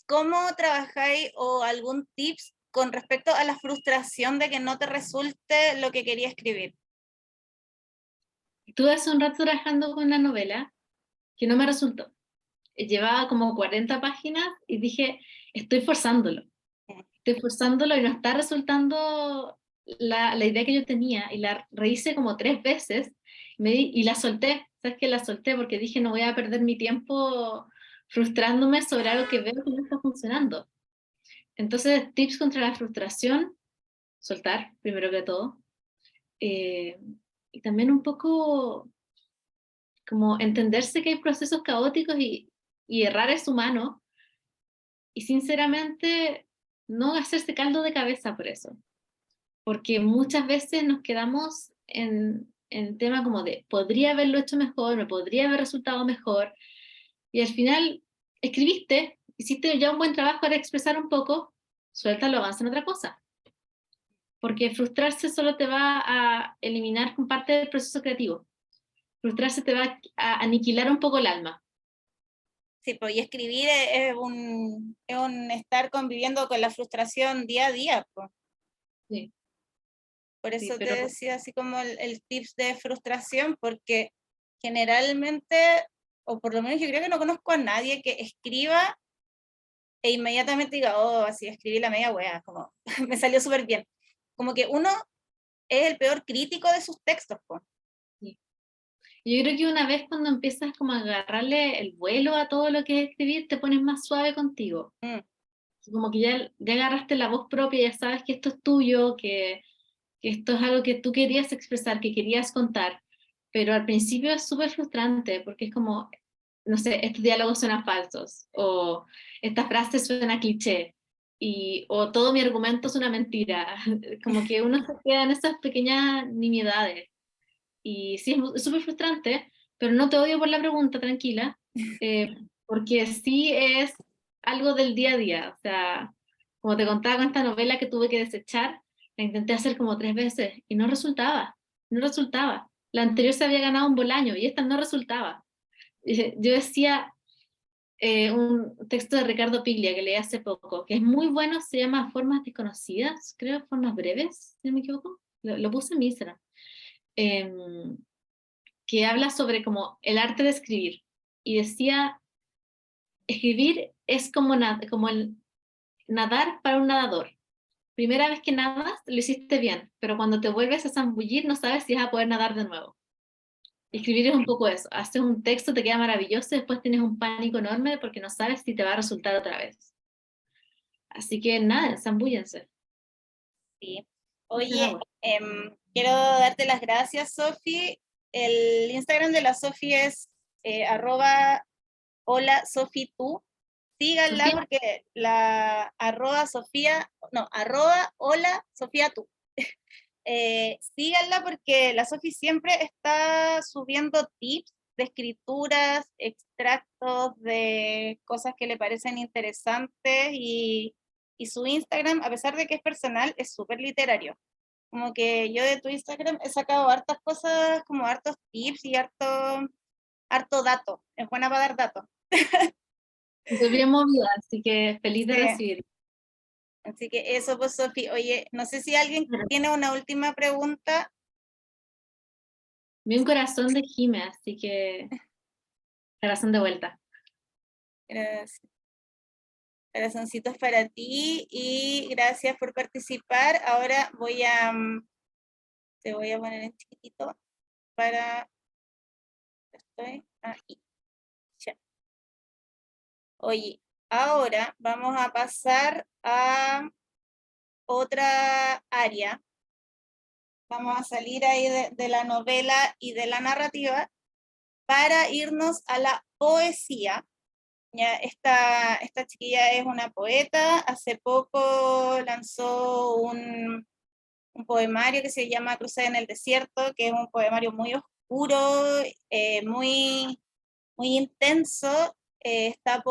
¿cómo trabajáis o algún tips con respecto a la frustración de que no te resulte lo que quería escribir? Estuve hace un rato trabajando con una novela que no me resultó. Llevaba como 40 páginas y dije, estoy forzándolo y no está resultando la idea que yo tenía, y la rehice como 3 veces y la solté. ¿Sabes qué? La solté porque dije, no voy a perder mi tiempo frustrándome sobre algo que veo que no está funcionando. Entonces, tips contra la frustración: soltar, primero que todo. Y también un poco como entenderse que hay procesos caóticos y errar es humano, y sinceramente no hacerse caldo de cabeza por eso, porque muchas veces nos quedamos en tema como de podría haberlo hecho mejor, me podría haber resultado mejor, y al final escribiste, hiciste ya un buen trabajo para expresar un poco, suéltalo, avanza en otra cosa, porque frustrarse solo te va a eliminar con parte del proceso creativo. Frustrarse te va a aniquilar un poco el alma. Sí, pues, y escribir es un estar conviviendo con la frustración día a día, pues. Sí. Por eso Sí, te pero decía así como el tips de frustración, porque generalmente, o por lo menos yo creo que no conozco a nadie que escriba e inmediatamente diga, oh, así escribí la media wea, como me salió súper bien. Como que uno es el peor crítico de sus textos, pues. yo creo que una vez cuando empiezas como a agarrarle el vuelo a todo lo que es escribir, te pones más suave contigo. Como que ya agarraste la voz propia, ya sabes que esto es tuyo, que esto es algo que tú querías expresar, que querías contar, pero al principio es súper frustrante porque es como, no sé, estos diálogos suenan falsos, o esta frase suena cliché, o todo mi argumento es una mentira. Como que uno se queda en esas pequeñas nimiedades. Y sí, es súper frustrante, pero no te odio por la pregunta, tranquila, porque sí es algo del día a día. O sea, como te contaba con esta novela que tuve que desechar, la intenté hacer como 3 veces y no resultaba, no resultaba. La anterior se había ganado un Bolaño y esta no resultaba. Yo decía un texto de Ricardo Piglia que leí hace poco, que es muy bueno, se llama Formas Desconocidas, creo, Formas Breves, si no me equivoco, lo puse en mi Instagram. Que habla sobre como el arte de escribir, y decía, escribir es como el nadar para un nadador. Primera vez que nadas, lo hiciste bien, pero cuando te vuelves a zambullir no sabes si vas a poder nadar de nuevo. escribir es un poco eso. Haces un texto, te queda maravilloso, y después tienes un pánico enorme porque no sabes si te va a resultar otra vez. Así que nada, ensambúllense. Sí. Oye, quiero darte las gracias, Sofi. El Instagram de la Sofi es @hola Sofi tú. Síganla Sofía. porque la @hola Sofía tú. Síganla porque la Sofi siempre está subiendo tips de escrituras, extractos de cosas que le parecen interesantes y su Instagram, a pesar de que es personal, es súper literario. Como que yo de tu Instagram he sacado hartas cosas, como hartos tips y harto dato. Es buena para dar datos. Estoy bien movida, así que feliz de Sí. recibir. Así que eso, pues, Sofi. Oye, no sé si alguien tiene una última pregunta. Vi un corazón de Jime, así que corazón de vuelta. Gracias. Corazoncitos para ti y gracias por participar. Ahora te voy a poner en chiquitito para... Estoy ahí. Ya. Oye, ahora vamos a pasar a otra área. Vamos a salir ahí de la novela y de la narrativa para irnos a la poesía. Ya, esta chiquilla es una poeta, hace poco lanzó un poemario que se llama Cruzada en el Desierto, que es un poemario muy oscuro, muy, muy intenso, está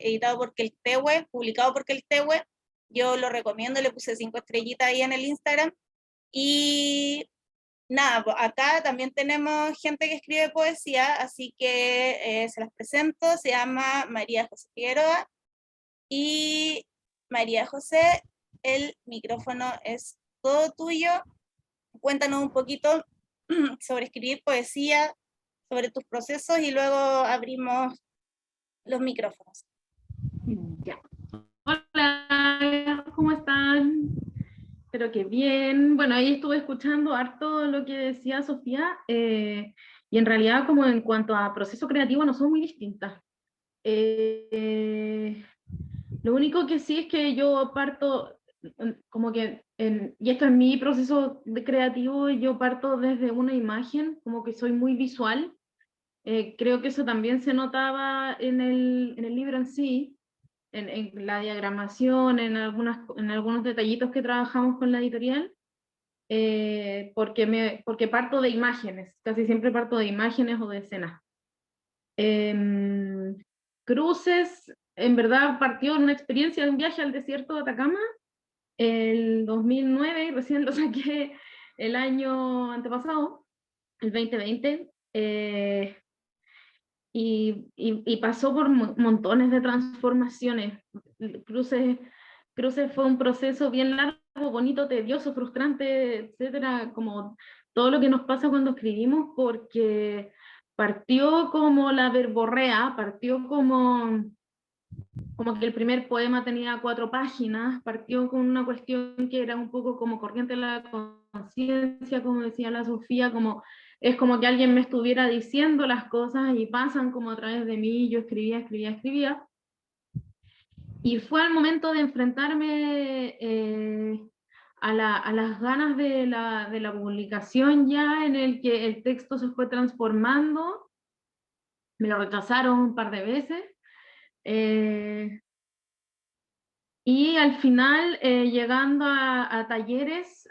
editado por Keltehue, publicado por Keltehue. Yo lo recomiendo, le puse 5 estrellitas ahí en el Instagram. Y nada, acá también tenemos gente que escribe poesía, así que se las presento. Se llama María José Figueroa. Y María José, el micrófono es todo tuyo. Cuéntanos un poquito sobre escribir poesía, sobre tus procesos y luego abrimos los micrófonos. Ya. Hola, ¿cómo están? Espero que bien. Bueno, ahí estuve escuchando harto lo que decía Sofía, y en realidad como en cuanto a proceso creativo no son muy distintas. Lo único que sí es que yo parto, como que, y esto es mi proceso creativo, yo parto desde una imagen, como que soy muy visual. Creo que eso también se notaba en el libro en sí, en la diagramación, en algunos detallitos que trabajamos con la editorial, porque parto de imágenes, casi siempre parto de imágenes o de escenas. Cruces, en verdad partió en una experiencia de un viaje al desierto de Atacama, el 2009, recién lo saqué el año antepasado, el 2020, y pasó por montones de transformaciones. Cruces fue un proceso bien largo, bonito, tedioso, frustrante, etcétera, como todo lo que nos pasa cuando escribimos, porque partió como la verborrea, partió como que el primer poema tenía 4 páginas, partió con una cuestión que era un poco como corriente de la conciencia, como decía la Sofía, como es como que alguien me estuviera diciendo las cosas y pasan como a través de mí, yo escribía. Y fue al momento de enfrentarme a las ganas de la publicación ya, en el que el texto se fue transformando, me lo rechazaron un par de veces, y al final, llegando a talleres,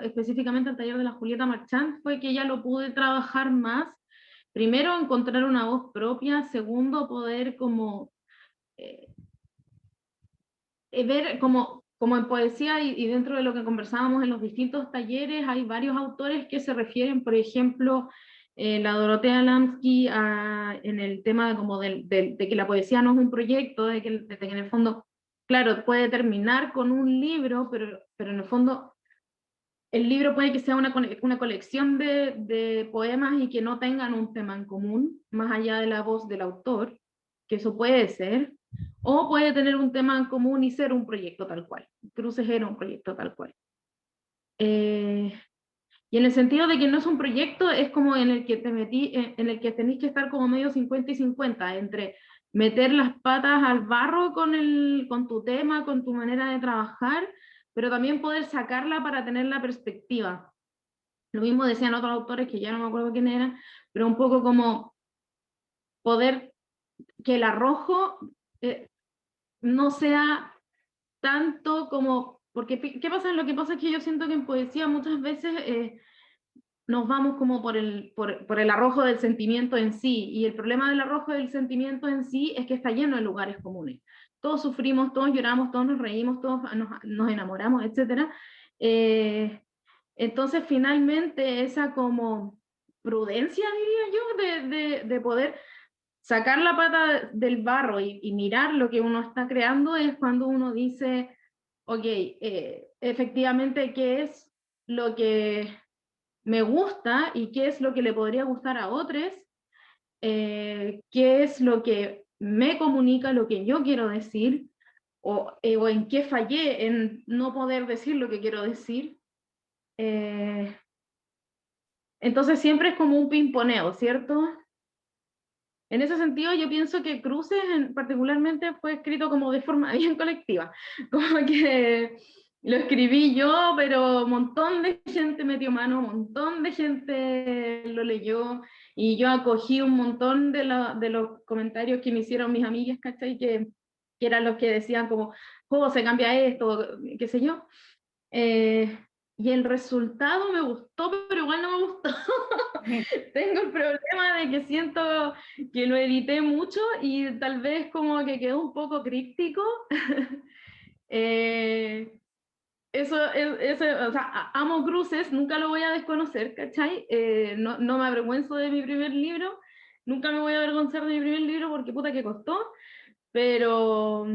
específicamente al taller de la Julieta Marchand, fue que ya lo pude trabajar más. Primero, encontrar una voz propia. Segundo, poder como ver como en poesía y dentro de lo que conversábamos en los distintos talleres, hay varios autores que se refieren, por ejemplo, la Dorotea Lamsky, en el tema como de que la poesía no es un proyecto, de que en el fondo, claro, puede terminar con un libro, pero en el fondo el libro puede que sea una colección de poemas y que no tengan un tema en común, más allá de la voz del autor, que eso puede ser, o puede tener un tema en común y ser un proyecto tal cual. Cruces era un proyecto tal cual. Y en el sentido de que no es un proyecto, es como en el que te metí, en el que tenéis que estar como medio 50 y 50, entre meter las patas al barro con tu tema, con tu manera de trabajar, pero también poder sacarla para tener la perspectiva. Lo mismo decían otros autores, que ya no me acuerdo quién eran, pero un poco como poder que el arrojo no sea tanto como, porque ¿qué pasa? Lo que pasa es que yo siento que en poesía muchas veces nos vamos como por el arrojo del sentimiento en sí, y el problema del arrojo del sentimiento en sí es que está lleno de lugares comunes. Todos sufrimos, todos lloramos, todos nos reímos, todos nos enamoramos, etc. Entonces, finalmente, esa como prudencia, diría yo, de poder sacar la pata del barro y mirar lo que uno está creando, es cuando uno dice, ok, efectivamente, ¿qué es lo que me gusta y qué es lo que le podría gustar a otros? ¿Qué es lo que me comunica lo que yo quiero decir? O en qué fallé en no poder decir lo que quiero decir. Entonces siempre es como un pimponeo, ¿cierto? En ese sentido, yo pienso que Cruces particularmente fue escrito como de forma bien colectiva, como que lo escribí yo, pero un montón de gente metió mano, un montón de gente lo leyó, y yo acogí un montón de los comentarios que me hicieron mis amigas, ¿cachai? Que eran los que decían como, oh, se cambia esto, qué sé yo. Y el resultado me gustó, pero igual no me gustó. Tengo el problema de que siento que lo edité mucho y tal vez como que quedó un poco críptico. O sea, amo Cruces, nunca lo voy a desconocer, ¿cachai? No me avergüenzo de mi primer libro, nunca me voy a avergonzar de mi primer libro porque puta que costó, pero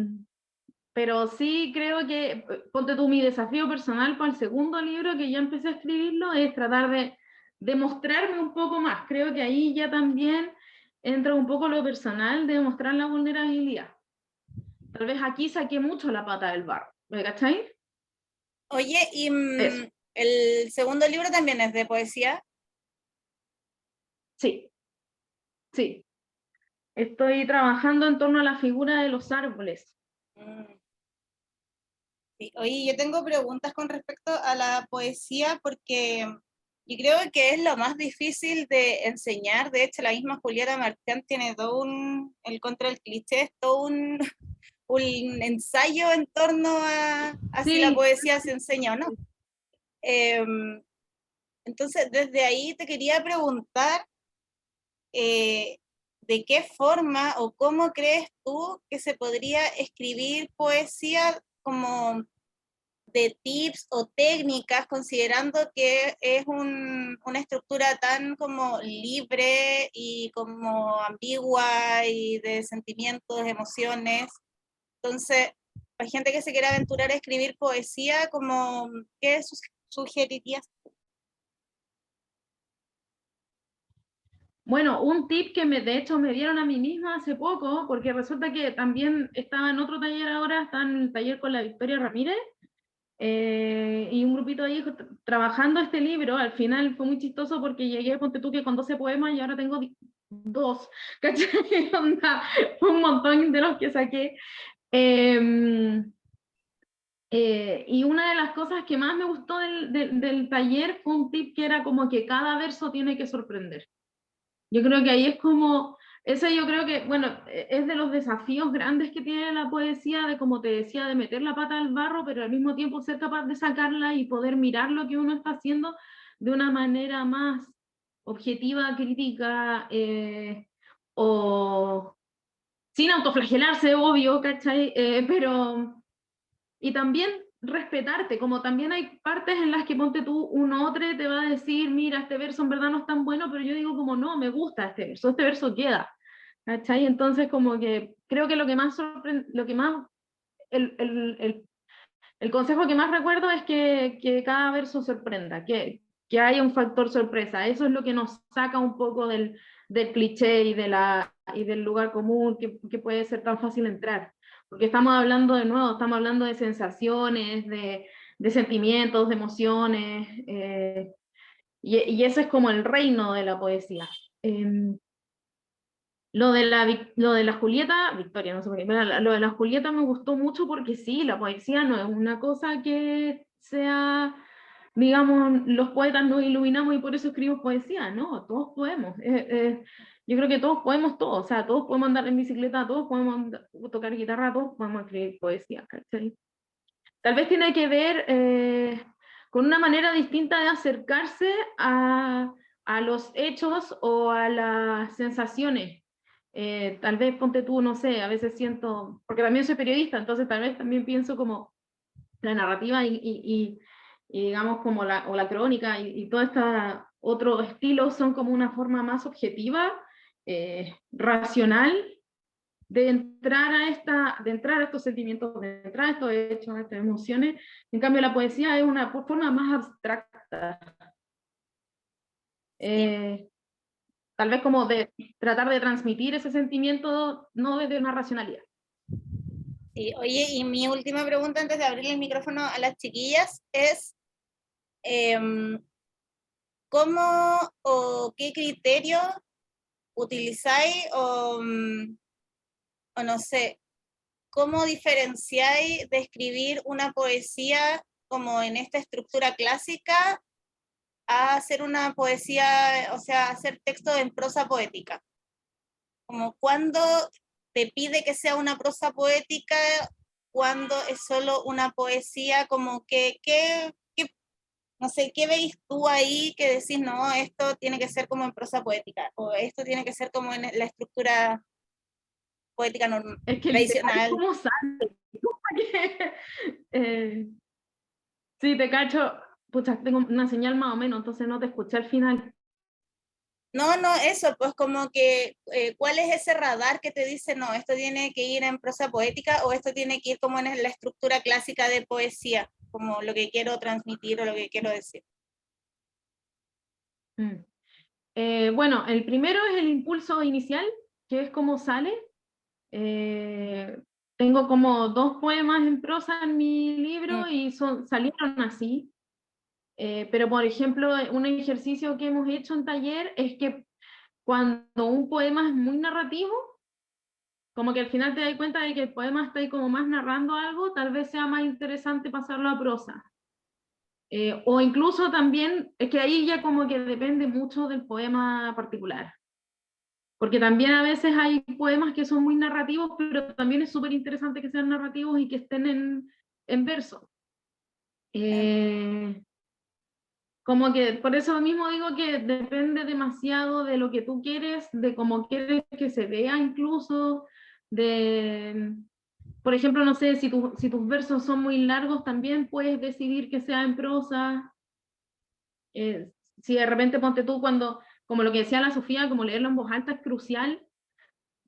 sí creo que, ponte tú, mi desafío personal para el segundo libro, que ya empecé a escribirlo, es tratar de mostrarme un poco más. Creo que ahí ya también entra un poco lo personal de mostrar la vulnerabilidad. Tal vez aquí saqué mucho la pata del barro, ¿me cachai? Oye, y Eso. el segundo libro también es de poesía. Sí, sí. Estoy trabajando en torno a la figura de los árboles. Sí. Oye, yo tengo preguntas con respecto a la poesía porque yo creo que es lo más difícil de enseñar. De hecho, la misma Julieta Marchand tiene todo el contra el cliché, es todo un ensayo en torno a si la Sí, poesía se enseña o no. Entonces, desde ahí te quería preguntar, ¿de qué forma o cómo crees tú que se podría escribir poesía, como de tips o técnicas, considerando que es una estructura tan como libre y como ambigua y de sentimientos, emociones? Entonces, para gente que se quiera aventurar a escribir poesía, como, ¿qué sugerirías? bueno, un tip que de hecho me dieron a mí misma hace poco, porque resulta que también estaba en otro taller ahora, estaba en el taller con la Victoria Ramírez, y un grupito ahí trabajando este libro. Al final fue muy chistoso porque llegué, ponte tú, que con 12 poemas y ahora tengo 2, ¿cachai? Onda, un montón de los que saqué. Y una de las cosas que más me gustó del taller fue un tip que era como que cada verso tiene que sorprender. Yo creo que ahí es como, ese yo creo que, bueno, es de los desafíos grandes que tiene la poesía, de, como te decía, de meter la pata al barro, pero al mismo tiempo ser capaz de sacarla y poder mirar lo que uno está haciendo de una manera más objetiva, crítica, o sin autoflagelarse, obvio, ¿cachai? Pero, y también respetarte, como también hay partes en las que, ponte tú, un otro te va a decir, mira, este verso en verdad no es tan bueno, pero yo digo como, no, me gusta este verso queda, ¿cachai? Entonces como que creo que lo que más lo que más, el consejo que más recuerdo es que cada verso sorprenda, que haya un factor sorpresa. Eso es lo que nos saca un poco del cliché y del lugar común que puede ser tan fácil entrar. Porque estamos hablando de nuevo, estamos hablando de sensaciones, de sentimientos, de emociones. Y ese es como el reino de la poesía. Lo de la Julieta, Victoria, no sé por qué, pero lo de la Julieta me gustó mucho porque sí, la poesía no es una cosa que sea, digamos, los poetas nos iluminamos y por eso escribimos poesía, no, todos podemos. Yo creo que todos podemos todo, o sea, todos podemos andar en bicicleta, todos podemos tocar guitarra, todos podemos escribir poesía, ¿cachai? Tal vez tiene que ver con una manera distinta de acercarse a los hechos o a las sensaciones. Tal vez, ponte tú, no sé, a veces siento, porque también soy periodista, entonces tal vez también pienso como la narrativa y digamos como o la crónica y todo este otro estilo son como una forma más objetiva, racional, de entrar a estos sentimientos, de entrar a estos hechos, a estas emociones. En cambio, la poesía es una forma más abstracta. Tal vez como de tratar de transmitir ese sentimiento, no desde una racionalidad. Sí, oye, y mi última pregunta antes de abrirle el micrófono a las chiquillas es, ¿cómo o qué criterio utilizáis o no sé, cómo diferenciáis de escribir una poesía como en esta estructura clásica a hacer una poesía, o sea, hacer texto en prosa poética? Como cuando te pide que sea una prosa poética, cuando es solo una poesía, como que no sé, ¿qué veis tú ahí que decís, no, esto tiene que ser como en prosa poética, o esto tiene que ser como en la estructura poética normal, Es que literal, tradicional? ¿cómo sale? Sí, te cacho, pucha, tengo una señal más o menos, entonces no te escuché al final. No, eso, pues como que, ¿cuál es ese radar que te dice, no, esto tiene que ir en prosa poética o esto tiene que ir como en la estructura clásica de poesía, como lo que quiero transmitir o lo que quiero decir? Bueno, el primero es el impulso inicial, que es cómo sale. Tengo como 2 poemas en prosa en mi libro y salieron así. Pero, por ejemplo, un ejercicio que hemos hecho en taller es que cuando un poema es muy narrativo, como que al final te das cuenta de que el poema está ahí como más narrando algo, tal vez sea más interesante pasarlo a prosa. O incluso también, es que ahí ya como que depende mucho del poema particular. Porque también a veces hay poemas que son muy narrativos, pero también es súper interesante que sean narrativos y que estén en verso. Como que por eso mismo digo que depende demasiado de lo que tú quieres, de cómo quieres que se vea incluso, de, por ejemplo, no sé, si tus versos son muy largos, también puedes decidir que sea en prosa. Si de repente ponte tú cuando, como lo que decía la Sofía, como leerlo en voz alta es crucial,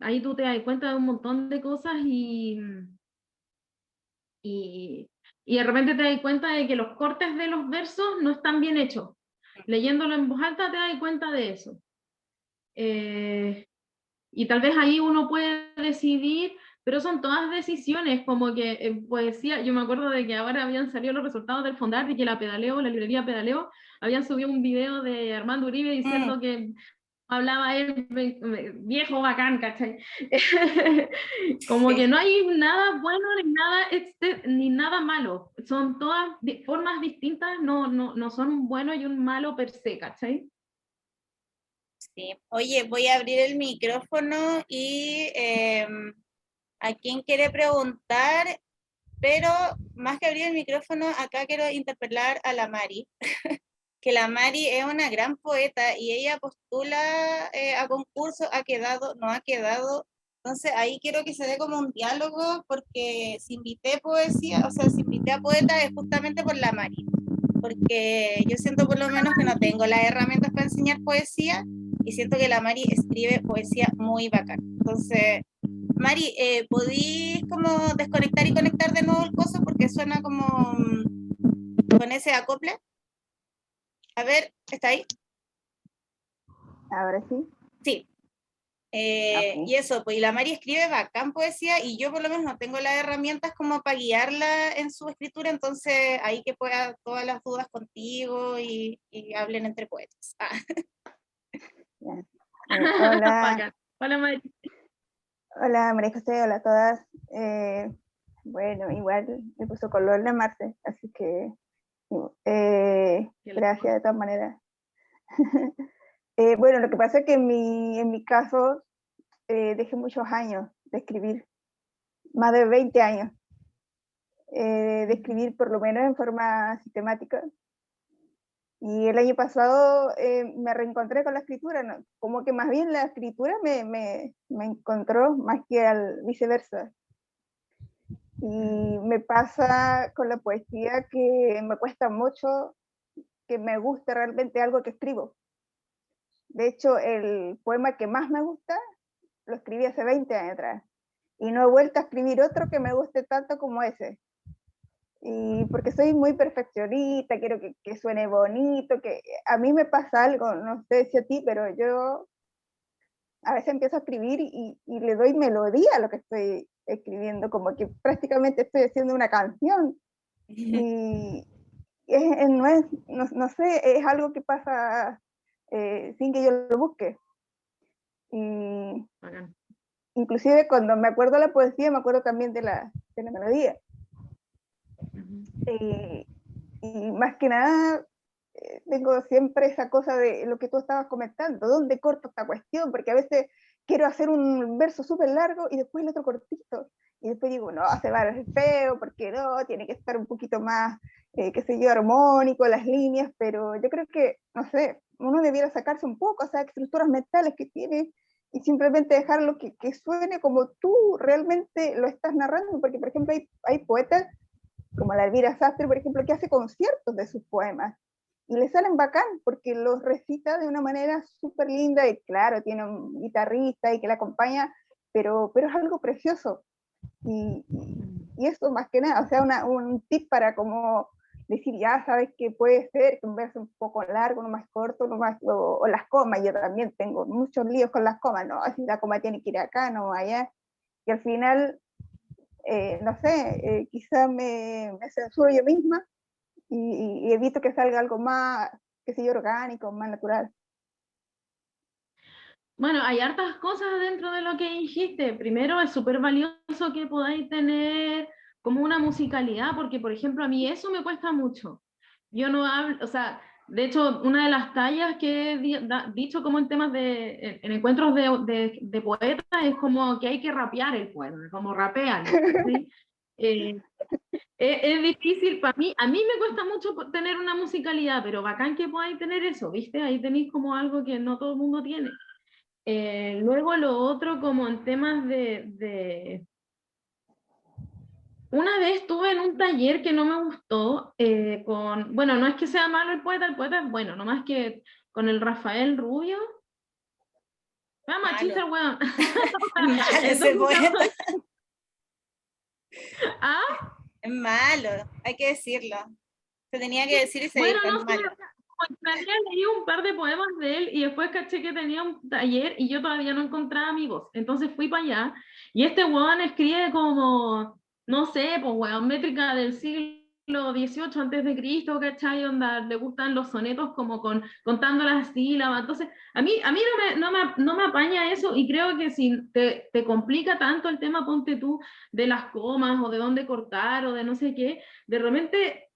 ahí tú te das cuenta de un montón de cosas y de repente te das cuenta de que los cortes de los versos no están bien hechos. Leyéndolo en voz alta te das cuenta de eso. Y tal vez ahí uno puede decidir, pero son todas decisiones, como que en poesía, yo me acuerdo de que ahora habían salido los resultados del Fondar y que la librería Pedaleo, habían subido un video de Armando Uribe diciendo que hablaba él, viejo bacán, ¿cachai? Como que no hay nada bueno ni nada malo, son todas formas distintas, no son un bueno y un malo per se, ¿cachai? Sí. Oye, voy a abrir el micrófono y a quién quiere preguntar, pero más que abrir el micrófono, acá quiero interpelar a la Mari, que la Mari es una gran poeta y ella postula a concurso, ha quedado, no ha quedado. Entonces ahí quiero que se dé como un diálogo, porque si invité poesía, o sea, si invité a poeta es justamente por la Mari, porque yo siento por lo menos que no tengo las herramientas para enseñar poesía y siento que la Mari escribe poesía muy bacán. Entonces, Mari, ¿podís como desconectar y conectar de nuevo el coso? Porque suena como con ese acople. A ver, ¿está ahí? Ahora sí. Sí. Y eso, pues y la Mari escribe bacán poesía y yo por lo menos no tengo las herramientas como para guiarla en su escritura, entonces ahí que pueda todas las dudas contigo y hablen entre poetas. Hola, Bacán. Hola, Mari. hola María José, hola a todas. Bueno, igual le puso color la Marce, así que gracias de todas maneras. Bueno, lo que pasa es que en mi caso dejé muchos años de escribir, más de 20 años de escribir por lo menos en forma sistemática. Y el año pasado me reencontré con la escritura, ¿no? Como que más bien la escritura me encontró más que al viceversa. Y me pasa con la poesía que me cuesta mucho que me guste realmente algo que escribo. De hecho, el poema que más me gusta lo escribí hace 20 años atrás. Y no he vuelto a escribir otro que me guste tanto como ese. Y porque soy muy perfeccionista, quiero que suene bonito, que a mí me pasa algo, no sé si a ti, pero yo a veces empiezo a escribir y le doy melodía a lo que estoy escribiendo, como que prácticamente estoy haciendo una canción. Y no, no sé, es algo que pasa sin que yo lo busque. Y inclusive cuando me acuerdo de la poesía, me acuerdo también de la melodía. Y más que nada, tengo siempre esa cosa de lo que tú estabas comentando, ¿dónde corto esta cuestión? Porque a veces quiero hacer un verso súper largo y después el otro cortito. Y después digo, no, se va a ver feo, porque no, tiene que estar un poquito más, qué sé yo, armónico, las líneas, pero yo creo que, no sé, uno debiera sacarse un poco esas estructuras mentales que tiene y simplemente dejarlo que suene como tú realmente lo estás narrando, porque por ejemplo hay poetas como la Elvira Sastre, por ejemplo, que hace conciertos de sus poemas y le salen bacán porque los recita de una manera súper linda y claro, tiene un guitarrista y que la acompaña, pero es algo precioso. Y eso más que nada, o sea, un tip para como decir, ya sabes que puede ser que un verso un poco largo, uno más corto, uno más, o las comas, yo también tengo muchos líos con las comas, no, así la coma tiene que ir acá, no allá, y al final no sé, quizá me censuro yo misma y evito que salga algo más, qué sé yo, orgánico, más natural. Bueno, hay hartas cosas dentro de lo que dijiste. Primero, es súper valioso que podáis tener como una musicalidad, porque, por ejemplo, a mí eso me cuesta mucho. Yo no hablo, o sea, de hecho, una de las tallas que he dicho como en temas en encuentros de poetas es como que hay que rapear el poema, como rapean, ¿sí? Es difícil para mí, a mí me cuesta mucho tener una musicalidad, pero bacán que podáis tener eso, ¿viste? Ahí tenéis como algo que no todo el mundo tiene. Luego lo otro como en temas Una vez estuve en un taller que no me gustó, bueno, no es que sea malo el poeta es bueno, nomás que con el Rafael Rubio. Machista el weón. Malo ese poeta. ¿Ah? Es malo, hay que decirlo. Se tenía que decir y se Bueno, dijo, no es sé, malo. me había leído un par de poemas de él y después caché que tenía un taller y yo todavía no encontraba amigos. Entonces fui para allá y este weón escribe como, no sé, pues weón, métrica del siglo XVIII antes de Cristo, ¿cachai? Onda, le gustan los sonetos como contando las sílabas. Entonces, a mí no me apaña eso y creo que si te complica tanto el tema, ponte tú, de las comas o de dónde cortar o de no sé qué, de repente,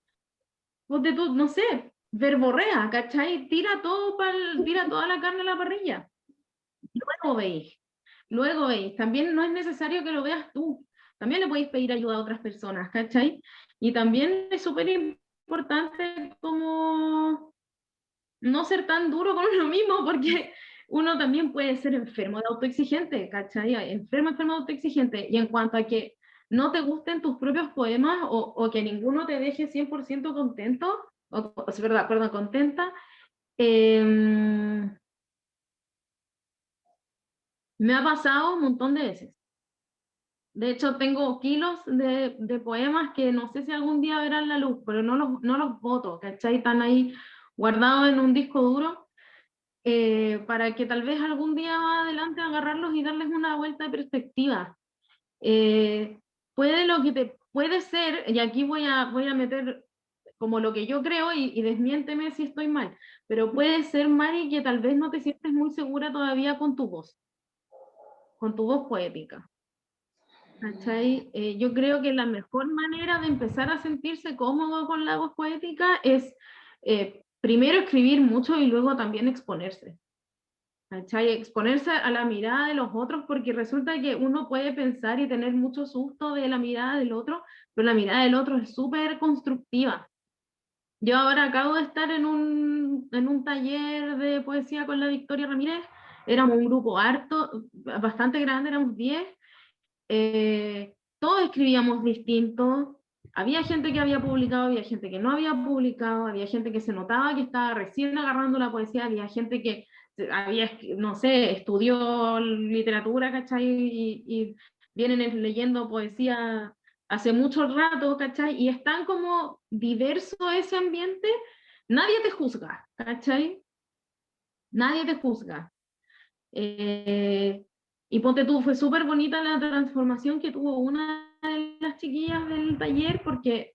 ponte tú, no sé, verborrea, ¿cachai? Tira toda la carne a la parrilla. Luego veis. Luego veis. También no es necesario que lo veas tú. También le podéis pedir ayuda a otras personas, ¿cachai? Y también es súper importante como no ser tan duro con uno mismo, porque uno también puede ser enfermo de autoexigente, ¿cachai? Enfermo de autoexigente. Y en cuanto a que no te gusten tus propios poemas o que ninguno te deje 100% contento, es verdad, perdón, contenta, me ha pasado un montón de veces. De hecho, tengo kilos de poemas que no sé si algún día verán la luz, pero no los boto, ¿cachai? Están ahí guardados en un disco duro. para que tal vez algún día más adelante agarrarlos y darles una vuelta de perspectiva. Puede ser, y aquí voy a meter como lo que yo creo y desmiénteme si estoy mal, pero puede ser, Mari, que tal vez no te sientes muy segura todavía con tu voz poética. ¿Cachai? Yo creo que la mejor manera de empezar a sentirse cómodo con la voz poética es primero escribir mucho y luego también exponerse. ¿Cachai? Exponerse a la mirada de los otros, porque resulta que uno puede pensar y tener mucho susto de la mirada del otro, pero la mirada del otro es súper constructiva. Yo ahora acabo de estar en un taller de poesía con la Victoria Ramírez, éramos un grupo bastante grande, éramos 10, todos escribíamos distinto, había gente que había publicado, había gente que no había publicado, había gente que se notaba que estaba recién agarrando la poesía, había gente que había, no sé, estudió literatura, ¿cachai? Y vienen leyendo poesía hace mucho rato, ¿cachai? Y es tan como diverso ese ambiente, nadie te juzga, ¿cachai? Nadie te juzga. Y ponte tú, fue súper bonita la transformación que tuvo una de las chiquillas del taller, porque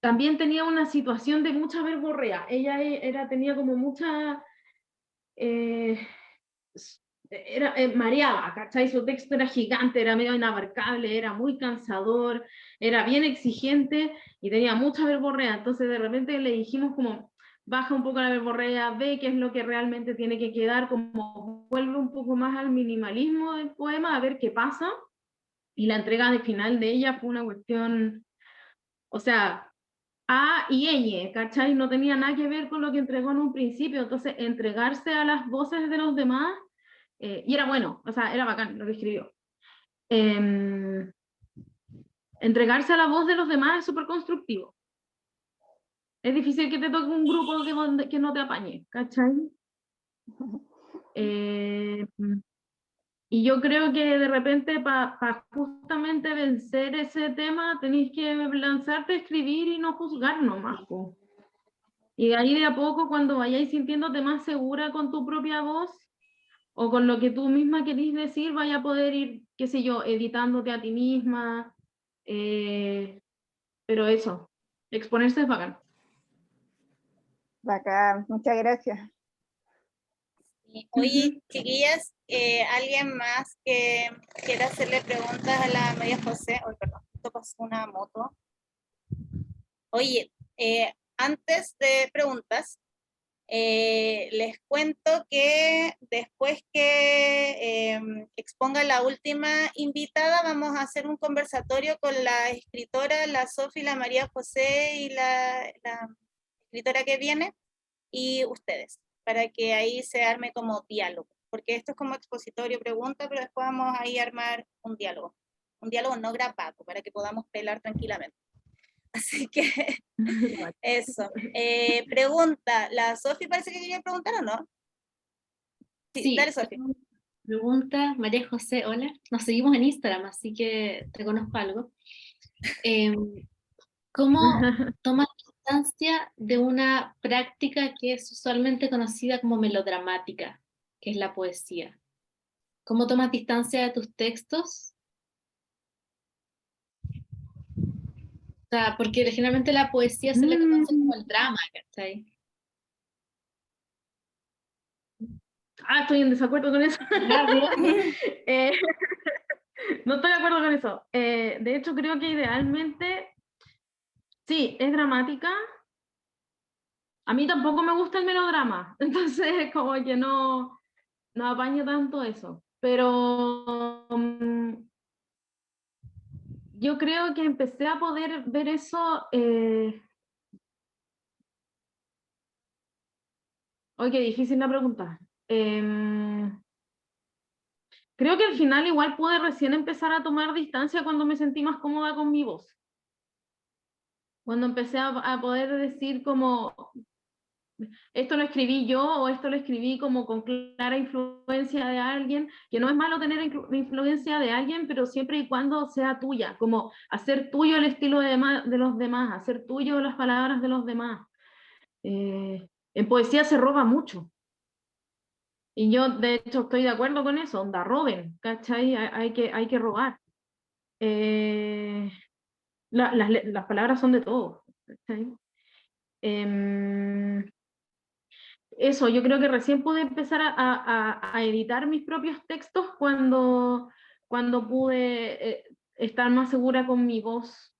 también tenía una situación de mucha verborrea. Ella tenía como mucha... era mareaba, ¿cachai? Su texto era gigante, era medio inabarcable, era muy cansador, era bien exigente y tenía mucha verborrea. Entonces de repente le dijimos como, baja un poco la verborrea, ve qué es lo que realmente tiene que quedar, como vuelve un poco más al minimalismo del poema, a ver qué pasa. Y la entrega de final de ella fue una cuestión, o sea, A y ñ, ¿cachai? No tenía nada que ver con lo que entregó en un principio. Entonces entregarse a las voces de los demás, y era bueno, o sea, era bacán lo que escribió. Entregarse a la voz de los demás es súper constructivo. Es difícil que te toque un grupo que no te apañe, ¿cachai? Y yo creo que de repente para justamente vencer ese tema tenéis que lanzarte a escribir y no juzgar nomás. Y ahí de a poco, cuando vayáis sintiéndote más segura con tu propia voz, o con lo que tú misma querís decir, vaya a poder ir, qué sé yo, editándote a ti misma. Pero eso, exponerse es bacán. Bacán, muchas gracias. Oye, chiquillas, ¿alguien más que quiera hacerle preguntas a la María José? Oh, perdón, esto pasó una moto. Oye, antes de preguntas, les cuento que después que exponga la última invitada, vamos a hacer un conversatorio con la escritora, la Sofi, la María José y la escritora que viene, y ustedes, para que ahí se arme como diálogo, porque esto es como expositorio, pregunta, pero después vamos a ir a armar un diálogo no grabado, para que podamos pelar tranquilamente. Así que eso. Pregunta, la Sofi parece que quería preguntar, ¿o no? Sí, dale, Sofi. Pregunta, María José, hola. Nos seguimos en Instagram, así que te conozco algo. ¿Cómo tomas distancia de una práctica que es usualmente conocida como melodramática, que es la poesía? ¿Cómo tomas distancia de tus textos? O sea, porque generalmente la poesía se le conoce como el drama, ¿cachai? Estoy en desacuerdo con eso. No estoy de acuerdo con eso. De hecho, creo que idealmente, sí, es dramática. A mí tampoco me gusta el melodrama, entonces como que no apaño tanto eso. Pero yo creo que empecé a poder ver eso. Oye, qué difícil la pregunta. Creo que al final igual pude recién empezar a tomar distancia cuando me sentí más cómoda con mi voz. Cuando empecé a poder decir como, esto lo escribí yo o esto lo escribí como con clara influencia de alguien, que no es malo tener influencia de alguien, pero siempre y cuando sea tuya, como hacer tuyo el estilo de los demás, hacer tuyo las palabras de los demás. En poesía se roba mucho, Y yo, de hecho, estoy de acuerdo con eso, onda, roben, ¿cachai? Hay que robar. Las palabras son de todo, ¿cachai? Eso, yo creo que recién pude empezar a editar mis propios textos cuando pude estar más segura con mi voz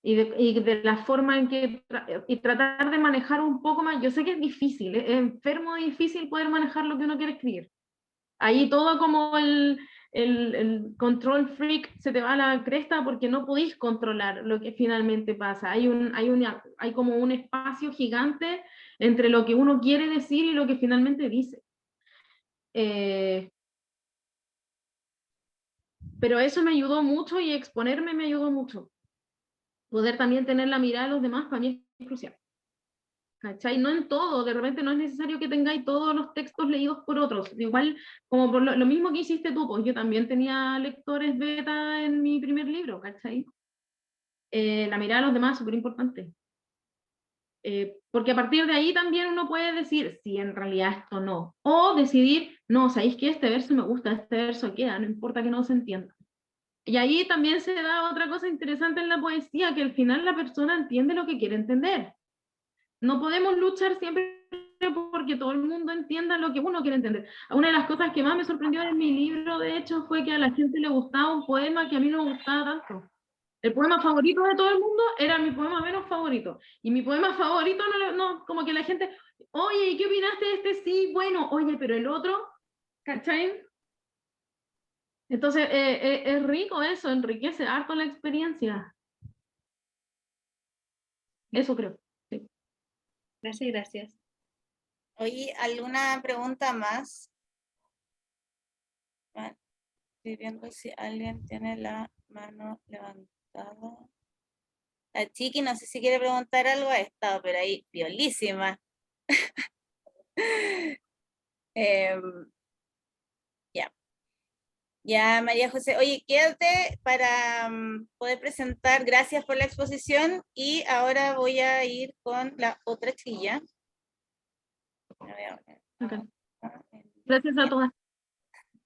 y de la forma en que y tratar de manejar un poco más. Yo sé que es difícil, es enfermo y difícil poder manejar lo que uno quiere escribir. Ahí todo como el control freak se te va a la cresta porque no podéis controlar lo que finalmente pasa. Hay como un espacio gigante entre lo que uno quiere decir y lo que finalmente dice. Pero eso me ayudó mucho y exponerme me ayudó mucho. Poder también tener la mirada de los demás para mí es crucial. ¿Cachai? No en todo, de repente no es necesario que tengáis todos los textos leídos por otros. Igual, como por lo mismo que hiciste tú, pues yo también tenía lectores beta en mi primer libro, ¿cachai? La mirada de los demás es súper importante. Porque a partir de ahí también uno puede decir si en realidad esto no. O decidir, no, sabéis que este verso me gusta, este verso queda, no importa que no se entienda. Y ahí también se da otra cosa interesante en la poesía, que al final la persona entiende lo que quiere entender. No podemos luchar siempre porque todo el mundo entienda lo que uno quiere entender. Una de las cosas que más me sorprendió en mi libro, de hecho, fue que a la gente le gustaba un poema que a mí no me gustaba tanto. El poema favorito de todo el mundo era mi poema menos favorito. Y mi poema favorito, no como que la gente, oye, ¿y qué opinaste de este? Sí, bueno, oye, pero el otro, ¿cachai? Entonces, es rico eso, enriquece harto la experiencia. Eso creo. Sí. Gracias, gracias. Oye, ¿alguna pregunta más? Estoy viendo si alguien tiene la mano levantada. La Chiqui, no sé si quiere preguntar algo, ha estado pero ahí violísima. Ya. Ya, María José. Oye, quédate para poder presentar. Gracias por la exposición. Y ahora voy a ir con la otra chilla. Okay. Gracias a todas.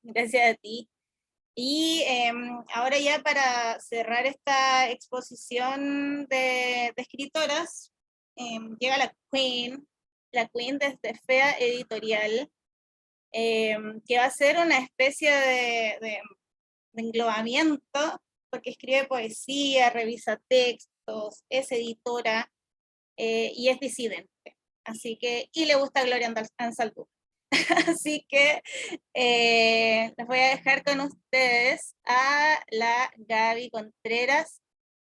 Gracias a ti. Y ahora ya para cerrar esta exposición de escritoras, llega la Queen desde FEA Editorial, que va a ser una especie de englobamiento, porque escribe poesía, revisa textos, es editora y es disidente. Así que, y le gusta Gloria Anzaldúa. Así que les voy a dejar con ustedes a la Gaby Contreras,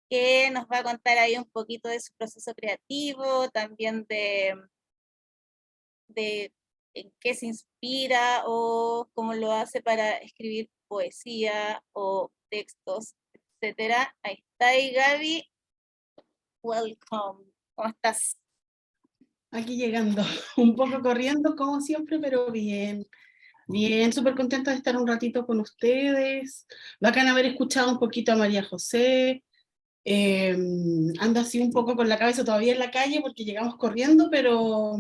que nos va a contar ahí un poquito de su proceso creativo, también de en qué se inspira o cómo lo hace para escribir poesía o textos, etcétera. Ahí está, y Gaby, welcome. ¿Cómo estás? Aquí llegando, un poco corriendo como siempre, pero bien, bien, súper contenta de estar un ratito con ustedes, bacán haber escuchado un poquito a María José, ando así un poco con la cabeza todavía en la calle porque llegamos corriendo, pero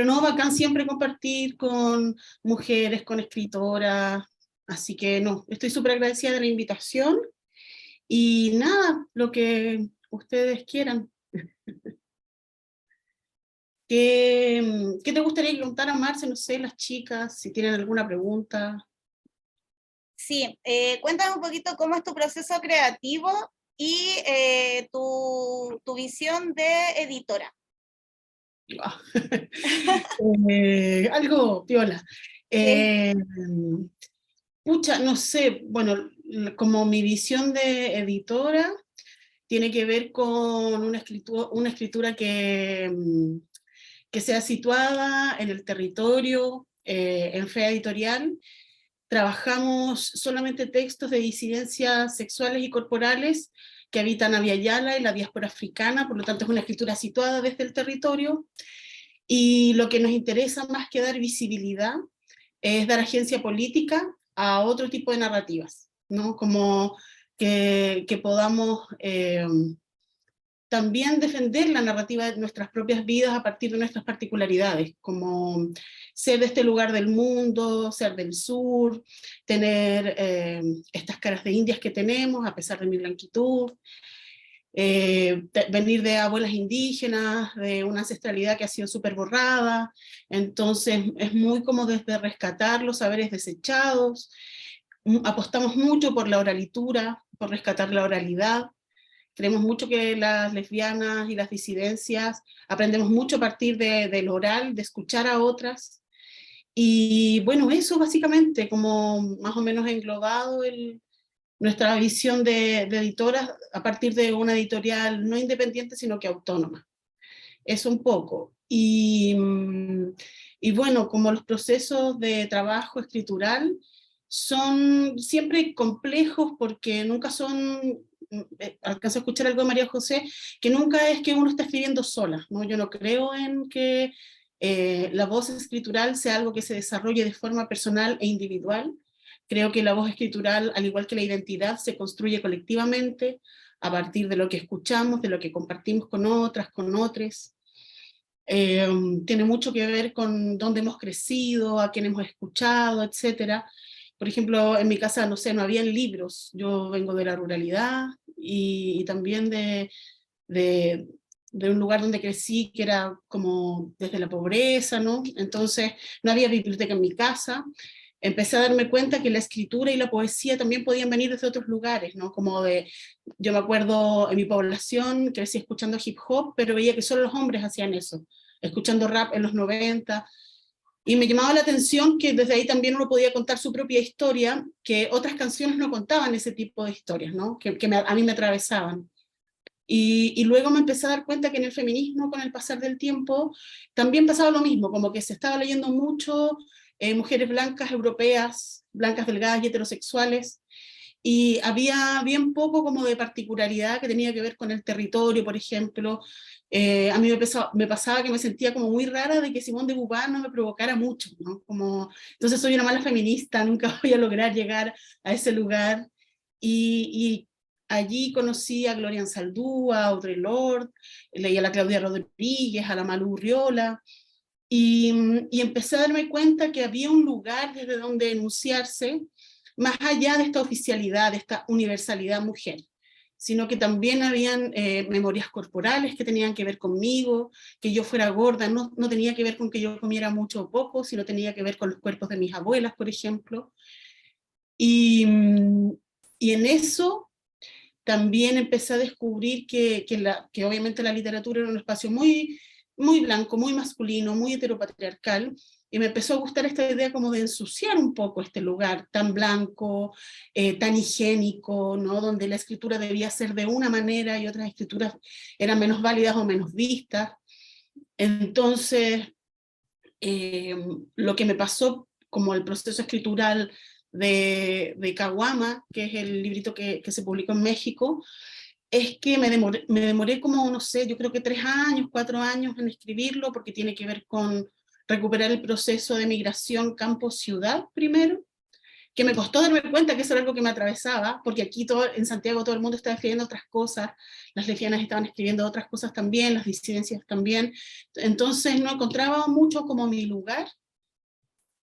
no, bacán siempre compartir con mujeres, con escritoras, así que no, estoy súper agradecida de la invitación, y nada, lo que ustedes quieran. ¿Qué te gustaría preguntar a Marce? No sé, las chicas, si tienen alguna pregunta. Sí, cuéntame un poquito cómo es tu proceso creativo y tu visión de editora. Algo piola. Pucha, no sé, bueno, como mi visión de editora tiene que ver con una escritura que sea situada en el territorio, en FEA Editorial. Trabajamos solamente textos de disidencias sexuales y corporales que habitan a Via Yala y la diáspora africana, por lo tanto es una escritura situada desde el territorio, y lo que nos interesa más que dar visibilidad es dar agencia política a otro tipo de narrativas, ¿no? Como que podamos también defender la narrativa de nuestras propias vidas a partir de nuestras particularidades, como ser de este lugar del mundo, ser del sur, tener estas caras de indias que tenemos a pesar de mi blanquitud, venir de abuelas indígenas, de una ancestralidad que ha sido súper borrada, entonces es muy como desde rescatar los saberes desechados, apostamos mucho por la oralitura, por rescatar la oralidad, creemos mucho que las lesbianas y las disidencias aprendemos mucho a partir del oral, de escuchar a otras, y bueno, eso básicamente, como más o menos englobado nuestra visión de editoras a partir de una editorial no independiente, sino que autónoma. Eso un poco. Y bueno, como los procesos de trabajo escritural son siempre complejos porque nunca son, alcanzo a escuchar algo de María José, que nunca es que uno está escribiendo sola, ¿no? Yo no creo en que la voz escritural sea algo que se desarrolle de forma personal e individual. Creo que la voz escritural, al igual que la identidad, se construye colectivamente a partir de lo que escuchamos, de lo que compartimos con otras, con otros. Tiene mucho que ver con dónde hemos crecido, a quién hemos escuchado, etc. Por ejemplo, en mi casa, no sé, no habían libros. Yo vengo de la ruralidad y también de un lugar donde crecí que era como desde la pobreza, ¿no? Entonces no había biblioteca en mi casa. Empecé a darme cuenta que la escritura y la poesía también podían venir desde otros lugares, ¿no? Yo me acuerdo en mi población, crecí escuchando hip hop, pero veía que solo los hombres hacían eso, escuchando rap en los 90, y me llamaba la atención que desde ahí también uno podía contar su propia historia, que otras canciones no contaban ese tipo de historias, ¿no? A mí me atravesaban. Y luego me empecé a dar cuenta que en el feminismo, con el pasar del tiempo, también pasaba lo mismo, como que se estaba leyendo mucho mujeres blancas, europeas, blancas delgadas y heterosexuales, y había bien poco como de particularidad que tenía que ver con el territorio, por ejemplo. A mí me pasaba que me sentía como muy rara de que Simone de Beauvoir no me provocara mucho, ¿no? Entonces soy una mala feminista, nunca voy a lograr llegar a ese lugar, y allí conocí a Gloria Anzaldúa, a Audre Lorde, leí a la Claudia Rodríguez, a la Malú Urriola, y empecé a darme cuenta que había un lugar desde donde enunciarse, más allá de esta oficialidad, de esta universalidad mujer, sino que también habían memorias corporales que tenían que ver conmigo, que yo fuera gorda, no tenía que ver con que yo comiera mucho o poco, sino tenía que ver con los cuerpos de mis abuelas, por ejemplo. Y en eso también empecé a descubrir que obviamente la literatura era un espacio muy blanco, muy masculino, muy heteropatriarcal, y me empezó a gustar esta idea como de ensuciar un poco este lugar tan blanco, tan higiénico, ¿no? Donde la escritura debía ser de una manera y otras escrituras eran menos válidas o menos vistas. Entonces, lo que me pasó como el proceso escritural de Caguama, que es el librito que se publicó en México, es que me demoré como, no sé, yo creo que 3 años, 4 años en escribirlo, porque tiene que ver con recuperar el proceso de migración campo-ciudad primero, que me costó darme cuenta que eso era algo que me atravesaba, porque aquí en Santiago todo el mundo estaba escribiendo otras cosas, las lesbianas estaban escribiendo otras cosas también, las disidencias también, entonces no encontraba mucho como mi lugar.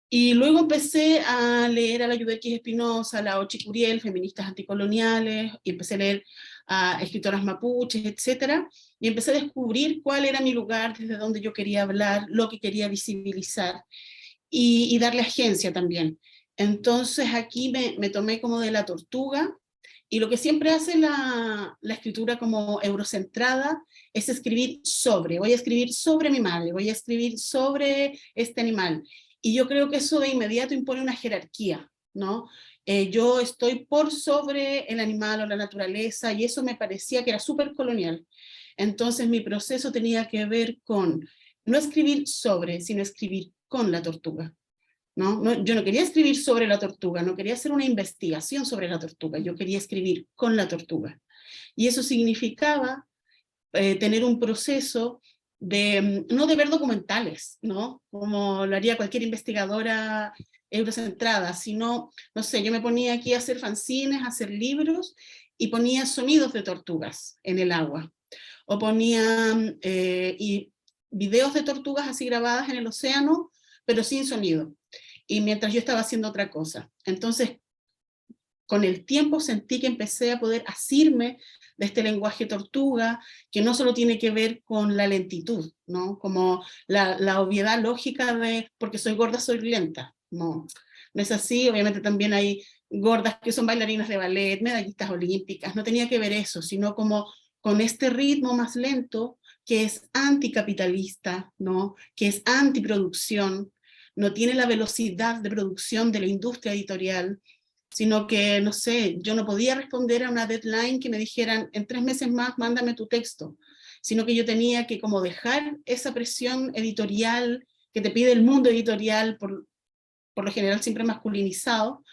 Y luego empecé a leer a la Yudelquis Espinosa, a la Ochi Curiel, feministas anticoloniales, y empecé a leer a escritoras mapuches, etc. Y empecé a descubrir cuál era mi lugar, desde donde yo quería hablar, lo que quería visibilizar, y darle agencia también. Entonces aquí me tomé como de la tortuga, y lo que siempre hace la escritura como eurocentrada es escribir voy a escribir sobre mi madre, voy a escribir sobre este animal. Y yo creo que eso de inmediato impone una jerarquía, ¿no? Yo estoy por sobre el animal o la naturaleza, y eso me parecía que era súper colonial. Entonces mi proceso tenía que ver con no escribir sobre, sino escribir con la tortuga, ¿no? Yo no quería escribir sobre la tortuga, no quería hacer una investigación sobre la tortuga, yo quería escribir con la tortuga. Y eso significaba tener un proceso no de ver documentales, ¿no? Como lo haría cualquier investigadora eurocentrada, sino, no sé, yo me ponía aquí a hacer fanzines, a hacer libros, y ponía sonidos de tortugas en el agua. o ponía y videos de tortugas así grabadas en el océano, pero sin sonido, y mientras yo estaba haciendo otra cosa. Entonces, con el tiempo sentí que empecé a poder asirme de este lenguaje tortuga, que no solo tiene que ver con la lentitud, ¿no? Como la obviedad lógica de, porque soy gorda, soy lenta. No, no es así. Obviamente también hay gordas que son bailarinas de ballet, medallistas olímpicas, no tenía que ver eso, sino como con este ritmo más lento, que es anticapitalista, ¿no? Que es antiproducción, no tiene la velocidad de producción de la industria editorial, sino que, no sé, yo no podía responder a una deadline que me dijeran, en 3 meses más, mándame tu texto, sino que yo tenía que como dejar esa presión editorial que te pide el mundo editorial, por lo general siempre masculinizado,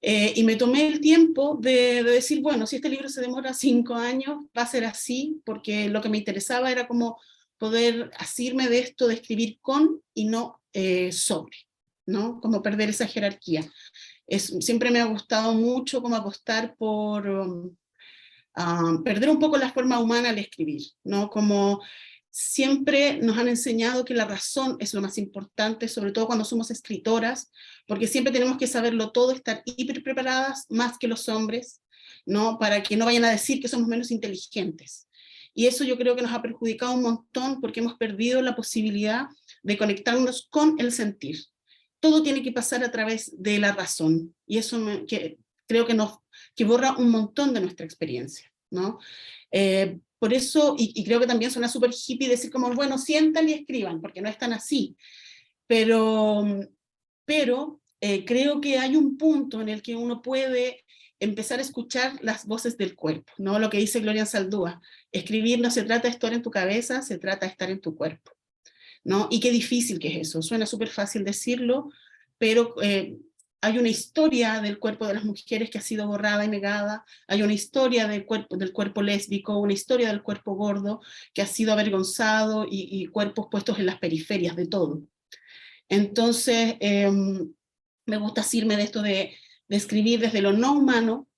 y me tomé el tiempo de decir, bueno, si este libro se demora 5 años, va a ser así, porque lo que me interesaba era como poder asirme de esto, de escribir con y no sobre, ¿no? Como perder esa jerarquía. Siempre me ha gustado mucho como apostar por perder un poco la forma humana al escribir, ¿no? Como siempre nos han enseñado que la razón es lo más importante, sobre todo cuando somos escritoras, porque siempre tenemos que saberlo todo, estar hiper preparadas, más que los hombres, ¿no? Para que no vayan a decir que somos menos inteligentes. Y eso yo creo que nos ha perjudicado un montón, porque hemos perdido la posibilidad de conectarnos con el sentir. Todo tiene que pasar a través de la razón, y eso creo que borra un montón de nuestra experiencia, ¿no? Por eso, y creo que también suena súper hippie decir como, bueno, sientan y escriban, porque no es tan así, pero creo que hay un punto en el que uno puede empezar a escuchar las voces del cuerpo, ¿no? Lo que dice Gloria Saldúa, escribir no se trata de estar en tu cabeza, se trata de estar en tu cuerpo, ¿no? Y qué difícil que es eso, suena súper fácil decirlo, pero hay una historia del cuerpo de las mujeres que ha sido borrada y negada, hay una historia del cuerpo lésbico, una historia del cuerpo gordo que ha sido avergonzado y cuerpos puestos en las periferias de todo. Entonces, me gusta asirme de esto de escribir desde lo no humano,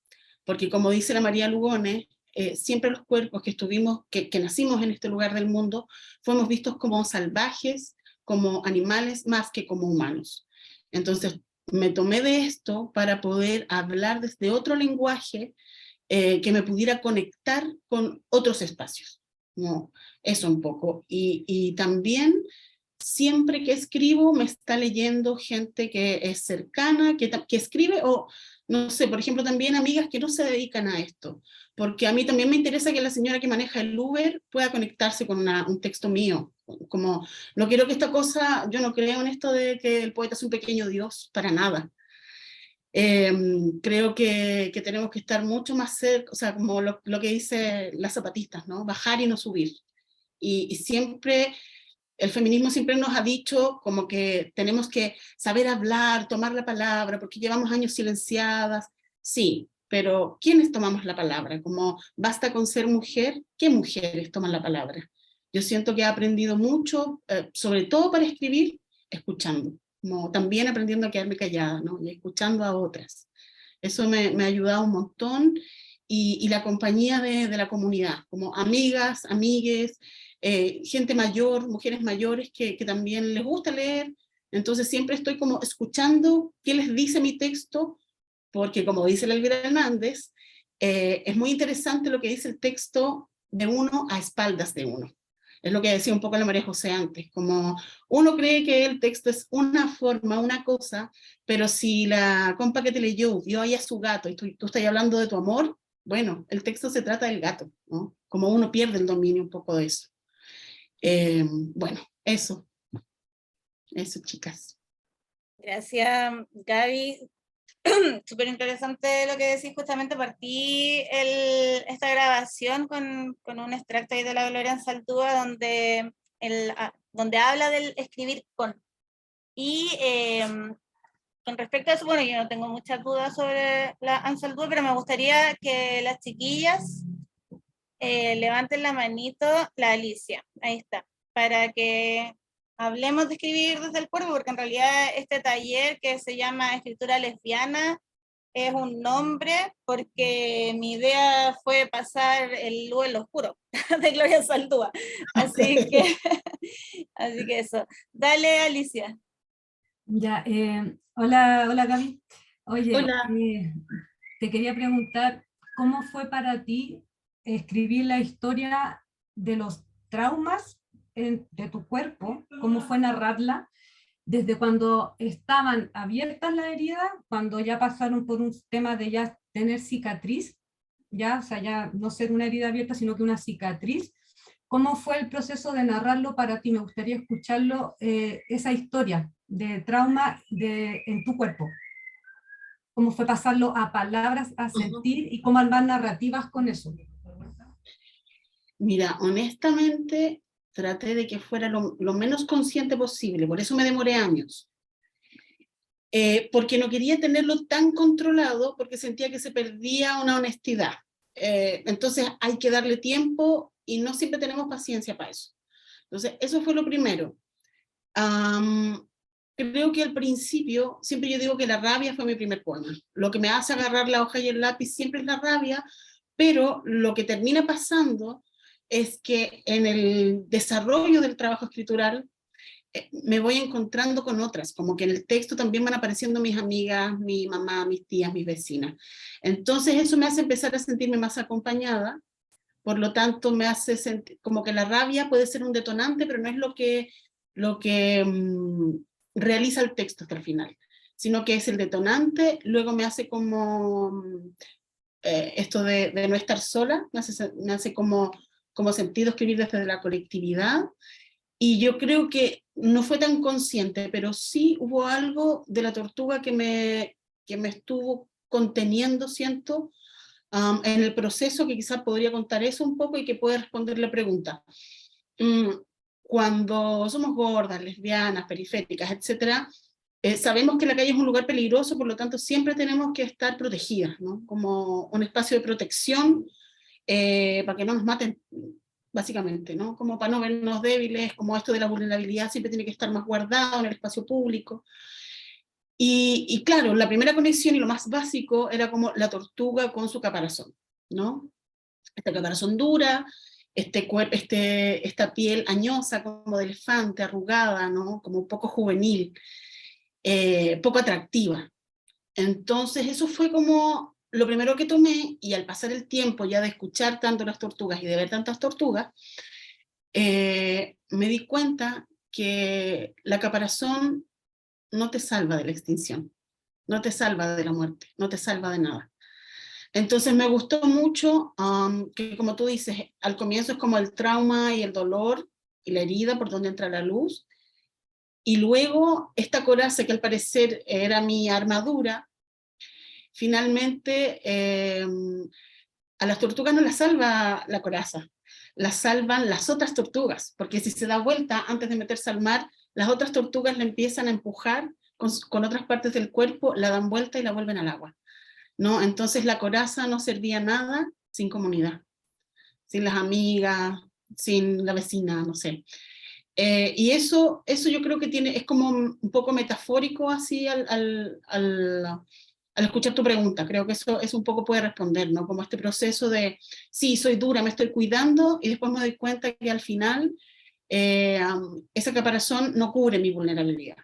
porque como dice la María Lugones, siempre los cuerpos que nacimos en este lugar del mundo, fuimos vistos como salvajes, como animales, más que como humanos. Entonces, me tomé de esto para poder hablar desde otro lenguaje que me pudiera conectar con otros espacios, ¿no? Eso un poco. Y también, siempre que escribo, me está leyendo gente que es cercana, que escribe, o no sé, por ejemplo, también amigas que no se dedican a esto, porque a mí también me interesa que la señora que maneja el Uber pueda conectarse con un texto mío, como no quiero que esta cosa, yo no creo en esto de que el poeta es un pequeño Dios, para nada. Creo que tenemos que estar mucho más cerca, o sea, como lo que dice las zapatistas, ¿no? Bajar y no subir. Y siempre, el feminismo siempre nos ha dicho como que tenemos que saber hablar, tomar la palabra, porque llevamos años silenciadas. Sí, pero ¿quiénes tomamos la palabra? Como basta con ser mujer, ¿qué mujeres toman la palabra? Yo siento que he aprendido mucho, sobre todo para escribir, escuchando, como también aprendiendo a quedarme callada, ¿no? Y escuchando a otras. Eso me ha ayudado un montón, y la compañía de la comunidad, como amigas, amigues, gente mayor, mujeres mayores que también les gusta leer, entonces siempre estoy como escuchando qué les dice mi texto, porque como dice la Elvira Hernández, es muy interesante lo que dice el texto de uno a espaldas de uno. Es lo que decía un poco la María José antes, como uno cree que el texto es una forma, una cosa, pero si la compa que te leyó vio ahí a su gato y tú estás hablando de tu amor, bueno, el texto se trata del gato, ¿no? Como uno pierde el dominio un poco de eso. Bueno, eso, chicas. Gracias, Gaby. Súper interesante lo que decís. Justamente partí esta grabación con un extracto ahí de la Gloria Saldúa donde habla del escribir con. Y con respecto a eso, bueno, yo no tengo muchas dudas sobre la Ansaldúa, pero me gustaría que las chiquillas levanten la manito, la Alicia, ahí está, para que hablemos de escribir desde el cuerpo, porque en realidad este taller que se llama Escritura Lesbiana es un nombre porque mi idea fue pasar el luz en lo oscuro de Gloria Saldúa. Así que, así que eso. Dale, Alicia. Ya, hola, hola Gaby. Oye, Hola. te quería preguntar, ¿cómo fue para ti escribir la historia de los traumas de tu cuerpo? ¿Cómo fue narrarla? Desde cuando estaban abiertas las heridas, cuando ya pasaron por un tema de ya tener cicatriz, ya, o sea, ya no ser una herida abierta, sino que una cicatriz. ¿Cómo fue el proceso de narrarlo para ti? Me gustaría escucharlo, esa historia de trauma en tu cuerpo. ¿Cómo fue pasarlo a palabras, a sentir, y cómo armar narrativas con eso? Mira, honestamente, traté de que fuera lo menos consciente posible, por eso me demoré años. Porque no quería tenerlo tan controlado, porque sentía que se perdía una honestidad. Entonces hay que darle tiempo y no siempre tenemos paciencia para eso. Entonces eso fue lo primero. Creo que al principio, siempre yo digo que la rabia fue mi primer poema. Lo que me hace agarrar la hoja y el lápiz siempre es la rabia, pero lo que termina pasando es que en el desarrollo del trabajo escritural me voy encontrando con otras, como que en el texto también van apareciendo mis amigas, mi mamá, mis tías, mis vecinas. Entonces eso me hace empezar a sentirme más acompañada, por lo tanto me hace sentir como que la rabia puede ser un detonante, pero no es lo que realiza el texto hasta el final, sino que es el detonante. Luego me hace como esto de no estar sola, me hace como sentido escribir desde la colectividad. Y yo creo que no fue tan consciente, pero sí hubo algo de la tortuga que me estuvo conteniendo, siento, en el proceso, que quizás podría contar eso un poco y que puede responder la pregunta. Cuando somos gordas, lesbianas, periféricas, etc., sabemos que la calle es un lugar peligroso, por lo tanto siempre tenemos que estar protegidas, ¿no? Como un espacio de protección para que no nos maten, básicamente, ¿no? Como para no vernos débiles, como esto de la vulnerabilidad siempre tiene que estar más guardado en el espacio público. Y claro, la primera conexión y lo más básico era como la tortuga con su caparazón, ¿no? Esta caparazón dura, esta piel añosa como de elefante, arrugada, ¿no? Como un poco juvenil, poco atractiva. Entonces eso fue como lo primero que tomé, y al pasar el tiempo ya de escuchar tanto las tortugas y de ver tantas tortugas, me di cuenta que la caparazón no te salva de la extinción, no te salva de la muerte, no te salva de nada. Entonces me gustó mucho que, como tú dices, al comienzo es como el trauma y el dolor y la herida por donde entra la luz, y luego esta coraza que al parecer era mi armadura, finalmente a las tortugas no las salva la coraza, las salvan las otras tortugas, porque si se da vuelta antes de meterse al mar, las otras tortugas la empiezan a empujar con otras partes del cuerpo, la dan vuelta y la vuelven al agua, ¿no? Entonces la coraza no servía nada sin comunidad, sin las amigas, sin la vecina, no sé. Y eso yo creo que es como un poco metafórico así al escuchar tu pregunta. Creo que eso un poco puede responder, ¿no? Como este proceso de, sí, soy dura, me estoy cuidando, y después me doy cuenta que al final esa caparazón no cubre mi vulnerabilidad.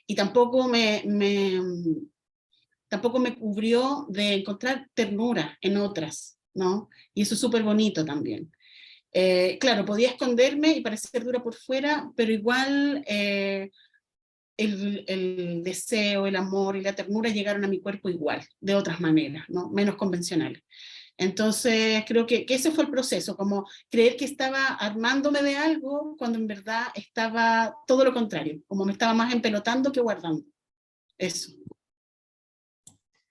Y tampoco tampoco me cubrió de encontrar ternura en otras, ¿no? Y eso es súper bonito también. Claro, podía esconderme y parecer dura por fuera, pero igual el deseo, el amor y la ternura llegaron a mi cuerpo igual, de otras maneras, ¿no? Menos convencionales. Entonces creo que ese fue el proceso, como creer que estaba armándome de algo cuando en verdad estaba todo lo contrario, como me estaba más empelotando que guardando. Eso.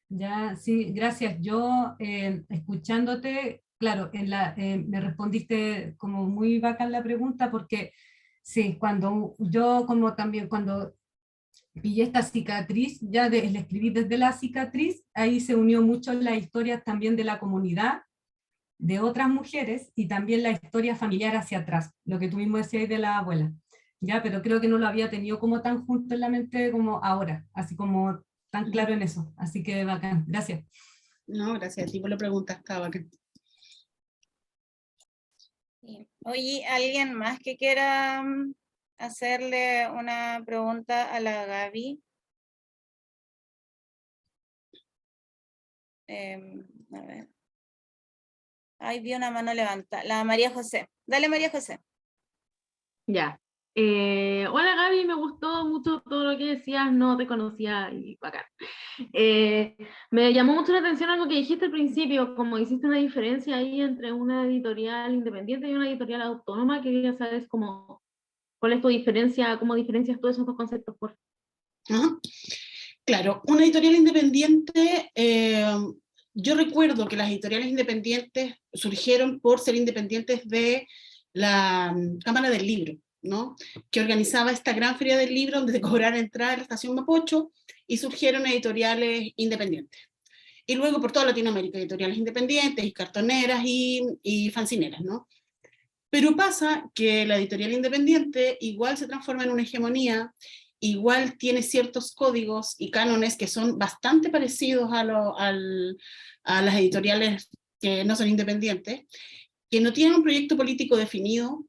Ya, sí, gracias. Yo, escuchándote, claro, me respondiste como muy bacán la pregunta, porque sí, cuando yo como también, cuando pillé esta cicatriz, ya el escribir desde la cicatriz, ahí se unió mucho la historia también de la comunidad, de otras mujeres, y también la historia familiar hacia atrás, lo que tú mismo decías de la abuela. Ya, pero creo que no lo había tenido como tan junto en la mente como ahora, así como tan claro en eso, así que bacán, gracias. No, gracias a ti por la pregunta, está bacán. Sí. Oye, ¿alguien más que quiera hacerle una pregunta a la Gaby? A ver. Ay, vi una mano levantada. La María José. Dale, María José. Ya. Hola Gaby, me gustó mucho todo lo que decías, no te conocía y bacán. Me llamó mucho la atención algo que dijiste al principio, como hiciste una diferencia ahí entre una editorial independiente y una editorial autónoma. Quería saber cuál es tu diferencia, cómo diferencias tú esos dos conceptos, por favor. Ajá. Claro, una editorial independiente, yo recuerdo que las editoriales independientes surgieron por ser independientes de la Cámara del Libro, ¿no? Que organizaba esta gran feria del libro donde se cobrara entrada en la estación Mapocho, y surgieron editoriales independientes. Y luego por toda Latinoamérica, editoriales independientes y cartoneras y fanzineras, ¿no? Pero pasa que la editorial independiente igual se transforma en una hegemonía, igual tiene ciertos códigos y cánones que son bastante parecidos a las editoriales que no son independientes, que no tienen un proyecto político definido,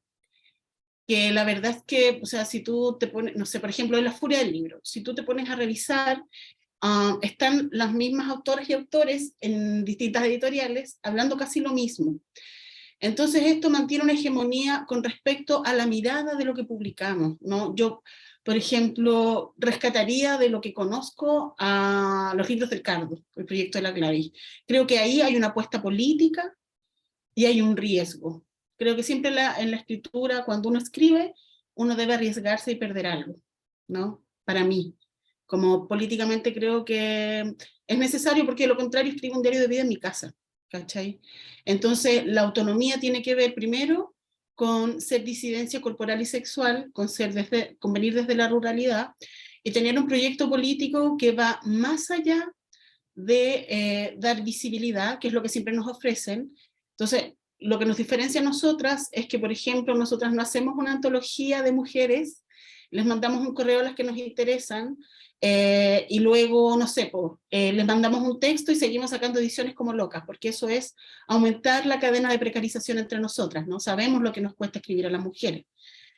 que la verdad es que, o sea, si tú te pones, no sé, por ejemplo, en La Furia del Libro, si tú te pones a revisar, están las mismas autoras y autores en distintas editoriales hablando casi lo mismo. Entonces esto mantiene una hegemonía con respecto a la mirada de lo que publicamos, ¿no? Yo, por ejemplo, rescataría de lo que conozco a los libros del Cardo, el proyecto de la Gladys. Creo que ahí hay una apuesta política y hay un riesgo. Creo que siempre en la escritura, cuando uno escribe, uno debe arriesgarse y perder algo, ¿no? Para mí. Como políticamente creo que es necesario, porque de lo contrario escribo un diario de vida en mi casa, ¿cachai? Entonces la autonomía tiene que ver primero con ser disidencia corporal y sexual, con venir desde la ruralidad, y tener un proyecto político que va más allá de dar visibilidad, que es lo que siempre nos ofrecen. Entonces, lo que nos diferencia a nosotras es que, por ejemplo, nosotras no hacemos una antología de mujeres, les mandamos un correo a las que nos interesan, y luego, no sé, les mandamos un texto y seguimos sacando ediciones como locas, porque eso es aumentar la cadena de precarización entre nosotras, ¿no? Sabemos lo que nos cuesta escribir a las mujeres.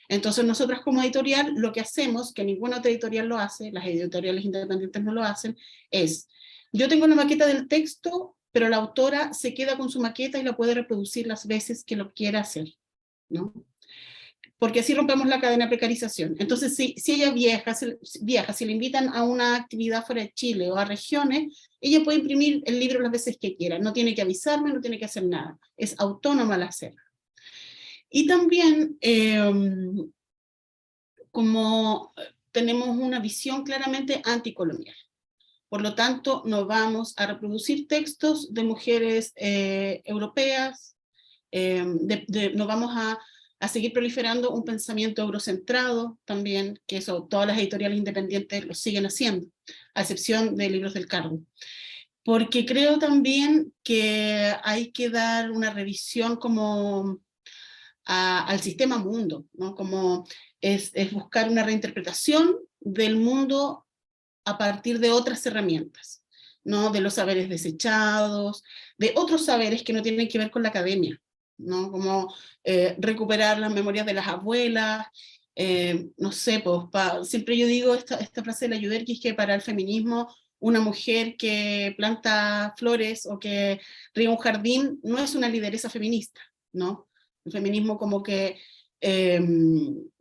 Entonces nosotras como editorial lo que hacemos, que ninguna otra editorial lo hace, las editoriales independientes no lo hacen, es, yo tengo una maqueta del texto, pero la autora se queda con su maqueta y la puede reproducir las veces que lo quiera hacer, ¿no? Porque así rompemos la cadena de precarización. Entonces, si ella viaja, si le invitan a una actividad fuera de Chile o a regiones, ella puede imprimir el libro las veces que quiera, no tiene que avisarme, no tiene que hacer nada, es autónoma al hacerlo. Y también, como tenemos una visión claramente anticolonial, por lo tanto, no vamos a reproducir textos de mujeres europeas, no vamos a seguir proliferando un pensamiento eurocentrado también, que eso todas las editoriales independientes lo siguen haciendo, a excepción de Libros del Cardo. Porque creo también que hay que dar una revisión como al sistema mundo, ¿no? Como es buscar una reinterpretación del mundo a partir de otras herramientas, ¿no? De los saberes desechados, de otros saberes que no tienen que ver con la academia, ¿no? Como recuperar las memorias de las abuelas, no sé, pues, siempre yo digo esta frase de la Yuderki, es que para el feminismo una mujer que planta flores o que riega un jardín no es una lideresa feminista, ¿no? El feminismo como que el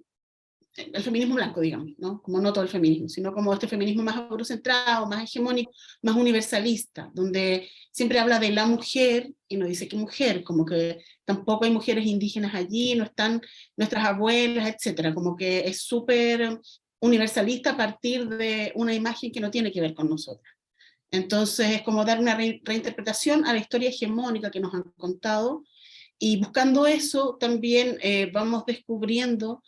feminismo blanco, digamos, ¿no? Como no todo el feminismo, sino como este feminismo más eurocentrado, más hegemónico, más universalista, donde siempre habla de la mujer y no dice que mujer, como que tampoco hay mujeres indígenas allí, no están nuestras abuelas, etcétera, como que es súper universalista a partir de una imagen que no tiene que ver con nosotras. Entonces es como dar una reinterpretación a la historia hegemónica que nos han contado, y buscando eso también vamos descubriendo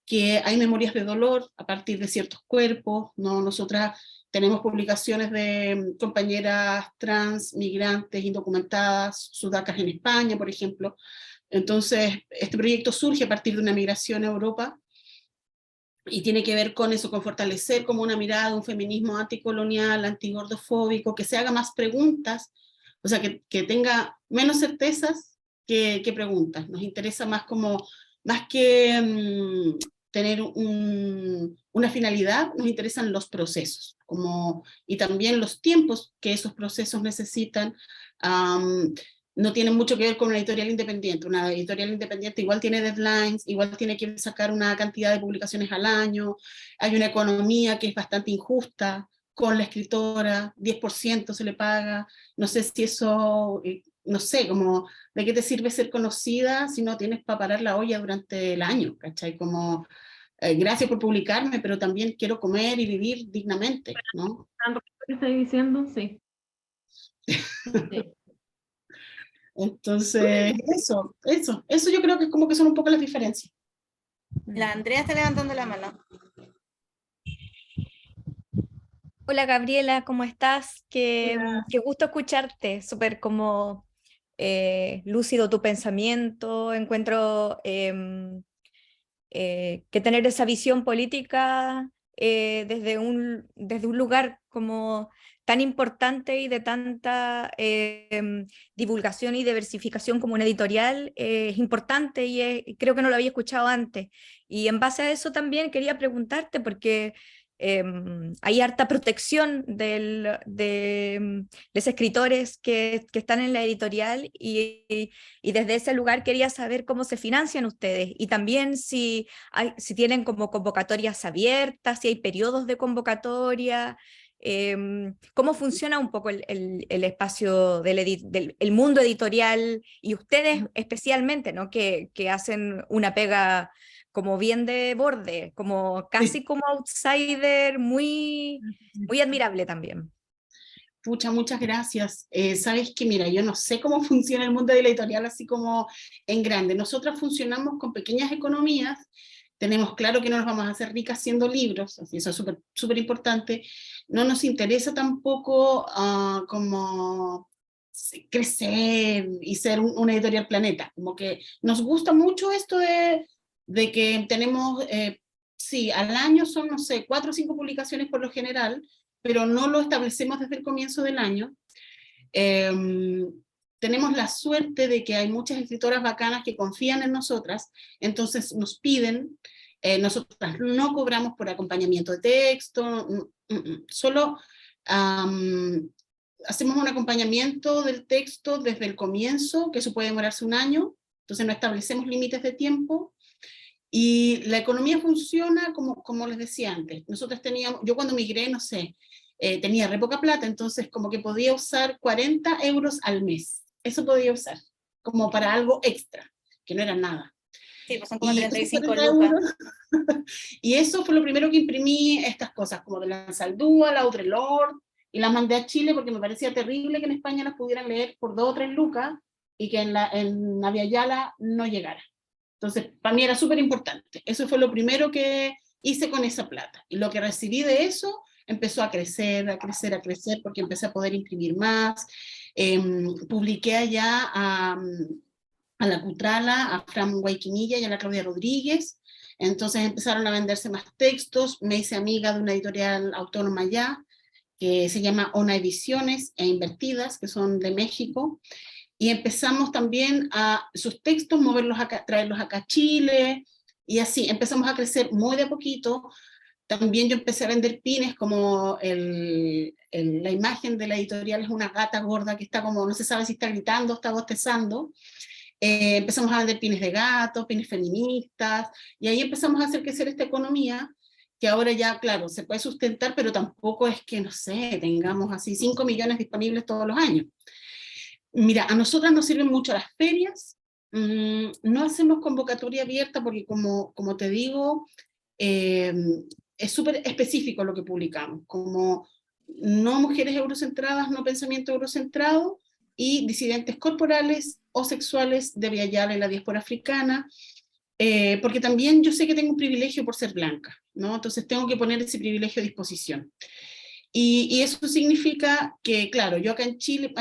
que hay memorias de dolor a partir de ciertos cuerpos, ¿no? Nosotras tenemos publicaciones de compañeras trans, migrantes, indocumentadas, sudacas en España, por ejemplo. Entonces, este proyecto surge a partir de una migración a Europa, y tiene que ver con eso, con fortalecer como una mirada, un feminismo anticolonial, antigordofóbico, que se haga más preguntas, o sea, que tenga menos certezas que preguntas. Nos interesa más como, más que tener una finalidad, nos interesan los procesos, y también los tiempos que esos procesos necesitan. No tienen mucho que ver con una editorial independiente. Una editorial independiente igual tiene deadlines, igual tiene que sacar una cantidad de publicaciones al año, hay una economía que es bastante injusta con la escritora, 10% se le paga, no sé si eso, no sé, como, ¿de qué te sirve ser conocida si no tienes para parar la olla durante el año? ¿Cachai? Como, gracias por publicarme, pero también quiero comer y vivir dignamente, ¿no? ¿Qué estoy diciendo? Sí. Sí. Entonces, eso yo creo que es como que son un poco las diferencias. La Andrea está levantando la mano. Hola Gabriela, ¿cómo estás? Qué gusto escucharte, súper como lúcido tu pensamiento. Encuentro que tener esa visión política desde un lugar como tan importante y de tanta divulgación y diversificación como una editorial es importante y creo que no lo había escuchado antes. Y en base a eso también quería preguntarte porque hay harta protección de los escritores que están en la editorial y desde ese lugar quería saber cómo se financian ustedes y también si tienen como convocatorias abiertas, si hay periodos de convocatoria, cómo funciona un poco el espacio del mundo editorial y ustedes especialmente, ¿no? que hacen una pega como bien de borde, como casi como outsider, muy admirable también. Pucha, muchas gracias. Sabes que, mira, yo no sé cómo funciona el mundo de la editorial así como en grande. Nosotras funcionamos con pequeñas economías, tenemos claro que no nos vamos a hacer ricas haciendo libros, así eso es súper importante. No nos interesa tampoco como crecer y ser una editorial planeta, como que nos gusta mucho esto de que tenemos, sí, al año son, no sé, 4 o 5 publicaciones por lo general, pero no lo establecemos desde el comienzo del año. Tenemos la suerte de que hay muchas escritoras bacanas que confían en nosotras, entonces nos piden, nosotras no cobramos por acompañamiento de texto, solo hacemos un acompañamiento del texto desde el comienzo, que eso puede demorarse un año, entonces no establecemos límites de tiempo, y la economía funciona como les decía antes. Nosotros teníamos, yo cuando migré, no sé, tenía re poca plata, entonces como que podía usar 40 euros al mes. Eso podía usar, como para algo extra, que no era nada. Sí, pues son como Y 35 esos 40 lucas. y eso fue lo primero que imprimí, estas cosas, como de la Ansaldúa, la Audre Lorde, y las mandé a Chile porque me parecía terrible que en España las pudieran leer por 2 o 3 lucas, y que en Navia Yala no llegara. Entonces, para mí era súper importante. Eso fue lo primero que hice con esa plata. Y lo que recibí de eso empezó a crecer, porque empecé a poder imprimir más. Publiqué allá a la Cutrala, a Fran Guayquinilla y a la Claudia Rodríguez. Entonces empezaron a venderse más textos. Me hice amiga de una editorial autónoma allá, que se llama Ona Ediciones e Invertidas, que son de México. Y empezamos también a sus textos, moverlos acá, traerlos acá a Chile, y así empezamos a crecer muy de a poquito. También yo empecé a vender pines, como la imagen de la editorial es una gata gorda que está como, no se sabe si está gritando o está bostezando. Empezamos a vender pines de gato, pines feministas, y ahí empezamos a hacer crecer esta economía, que ahora ya, claro, se puede sustentar, pero tampoco es que, no sé, tengamos así 5 millones disponibles todos los años. Mira, a nosotras nos sirven mucho las ferias, no hacemos convocatoria abierta porque como te digo, es súper específico lo que publicamos, como no mujeres eurocentradas, no pensamiento eurocentrado, y disidentes corporales o sexuales de Via Yala y la diáspora africana, porque también yo sé que tengo un privilegio por ser blanca, ¿no? Entonces tengo que poner ese privilegio a disposición. Y eso significa que, claro, yo acá en Chile,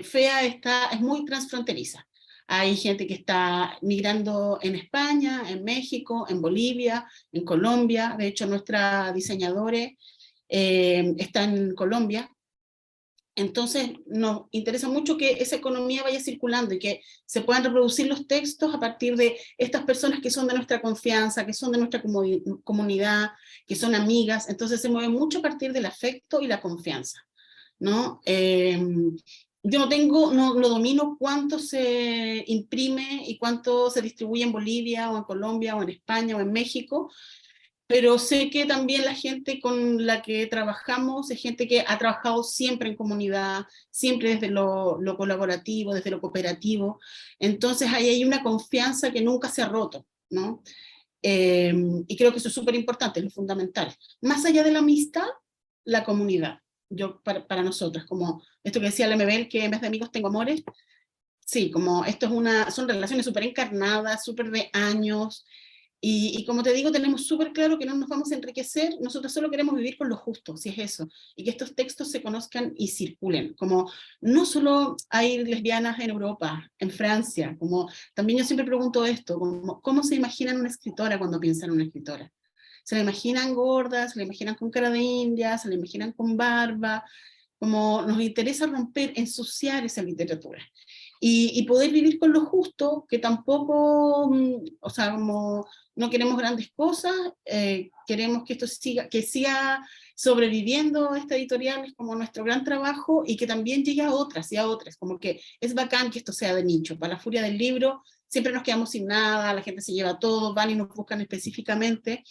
FEA es muy transfronteriza. hay gente que está migrando en España, en México, en Bolivia, en Colombia. De hecho, nuestra diseñadora está en Colombia. Entonces nos interesa mucho que esa economía vaya circulando y que se puedan reproducir los textos a partir de estas personas que son de nuestra confianza, que son de nuestra comunidad, que son amigas. Entonces se mueve mucho a partir del afecto y la confianza, ¿no? Yo no domino cuánto se imprime y cuánto se distribuye en Bolivia o en Colombia o en España o en México, pero sé que también la gente con la que trabajamos es gente que ha trabajado siempre en comunidad, siempre desde lo colaborativo, desde lo cooperativo. Entonces ahí hay una confianza que nunca se ha roto, ¿no? Y creo que eso es súper importante, es lo fundamental. Más allá de la amistad, la comunidad. Yo, para nosotros, como esto que decía Lemebel, que en vez de amigos tengo amores, sí, como esto son relaciones súper encarnadas, súper de años, y como te digo, tenemos súper claro que no nos vamos a enriquecer, nosotros solo queremos vivir con lo justo, si es eso, y que estos textos se conozcan y circulen, como no solo hay lesbianas en Europa, en Francia, como también yo siempre pregunto esto, como, ¿cómo se imaginan una escritora cuando piensan en una escritora? Se la imaginan gorda, se la imaginan con cara de india, se la imaginan con barba, como nos interesa romper, ensuciar esa literatura. Y poder vivir con lo justo, que tampoco, o sea, como no queremos grandes cosas, queremos que esto siga sobreviviendo esta editorial, es como nuestro gran trabajo, y que también llegue a otras y a otras, como que es bacán que esto sea de nicho. Para la furia del libro siempre nos quedamos sin nada, la gente se lleva todo, van y nos buscan específicamente,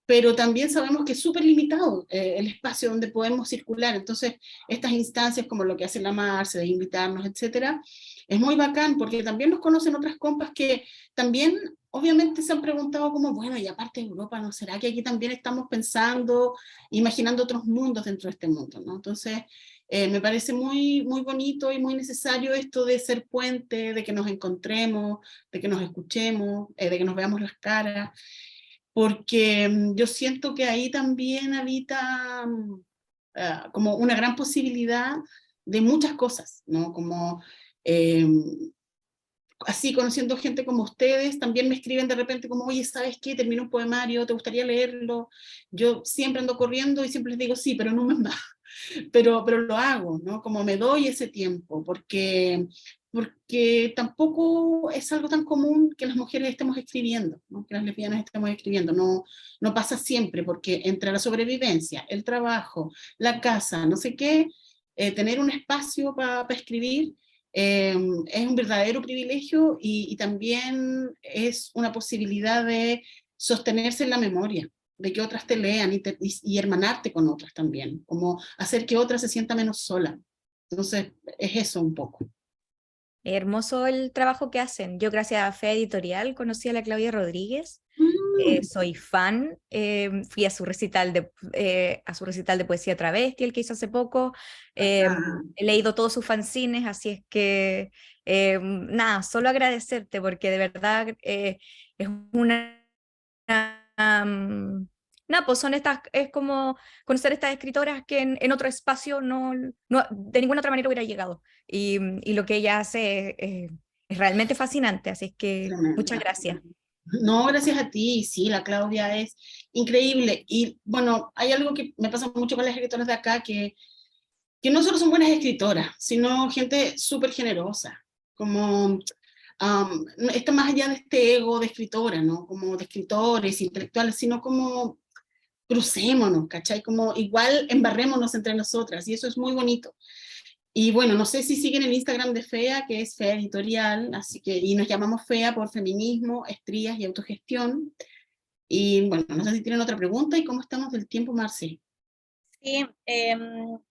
pero también sabemos que es súper limitado el espacio donde podemos circular. Entonces, estas instancias como lo que hace la Marce, de invitarnos, etcétera, es muy bacán, porque también nos conocen otras compas que también, obviamente, se han preguntado como, bueno, y aparte de Europa, ¿no será que aquí también estamos pensando, imaginando otros mundos dentro de este mundo, ¿no? Entonces, me parece muy, muy bonito y muy necesario esto de ser puente, de que nos encontremos, de que nos escuchemos, de que nos veamos las caras, porque yo siento que ahí también habita como una gran posibilidad de muchas cosas, ¿no? Como así, conociendo gente como ustedes, también me escriben de repente como, oye, ¿sabes qué? Terminé un poemario, ¿te gustaría leerlo? Yo siempre ando corriendo y siempre les digo, sí, pero no me más. Pero lo hago, ¿no? Como me doy ese tiempo, porque tampoco es algo tan común que las mujeres estemos escribiendo, ¿no? Que las lesbianas estemos escribiendo, no pasa siempre, porque entre la sobrevivencia, el trabajo, la casa, no sé qué, tener un espacio para escribir es un verdadero privilegio y también es una posibilidad de sostenerse en la memoria, de que otras te lean y hermanarte con otras también, como hacer que otra se sienta menos sola. Entonces, es eso un poco. Hermoso el trabajo que hacen. Yo gracias a Fe Editorial conocí a la Claudia Rodríguez. Soy fan, fui a su recital de poesía travesti, el que hizo hace poco. He leído todos sus fanzines, así es que nada, solo agradecerte porque de verdad es una no, pues son estas, es como conocer estas escritoras que en otro espacio de ninguna otra manera hubiera llegado. Y lo que ella hace es realmente fascinante, así es que muchas gracias. No, gracias a ti, sí, la Claudia es increíble. Y bueno, hay algo que me pasa mucho con las escritoras de acá, que no solo son buenas escritoras, sino gente súper generosa, como está más allá de este ego de escritora, ¿no? Como de escritores, intelectuales, sino como crucémonos, ¿cachai? Como igual embarrémonos entre nosotras, y eso es muy bonito. Y bueno, no sé si siguen el Instagram de FEA, que es FEA Editorial, así que, y nos llamamos FEA por feminismo, estrías y autogestión. Y bueno, no sé si tienen otra pregunta y cómo estamos del tiempo, Marce. Sí,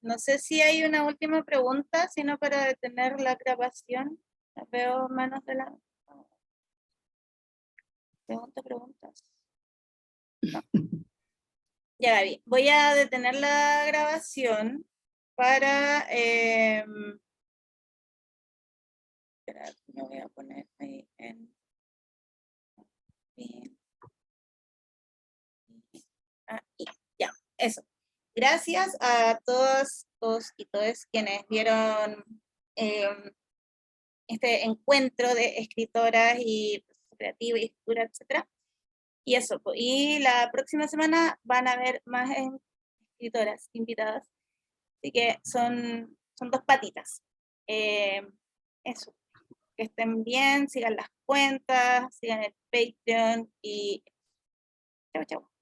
no sé si hay una última pregunta, sino para detener la grabación. Veo manos de la... Preguntas. No. Ya la vi. Voy a detener la grabación para... espera, me voy a poner ahí en... Ahí, ya, eso. Gracias a todos y todas quienes vieron este encuentro de escritoras y proceso creativo y escritura, etc. Y eso, y la próxima semana van a haber más escritoras invitadas, así que son 2 patitas. Eso, que estén bien, sigan las cuentas, sigan el Patreon y chao, chao.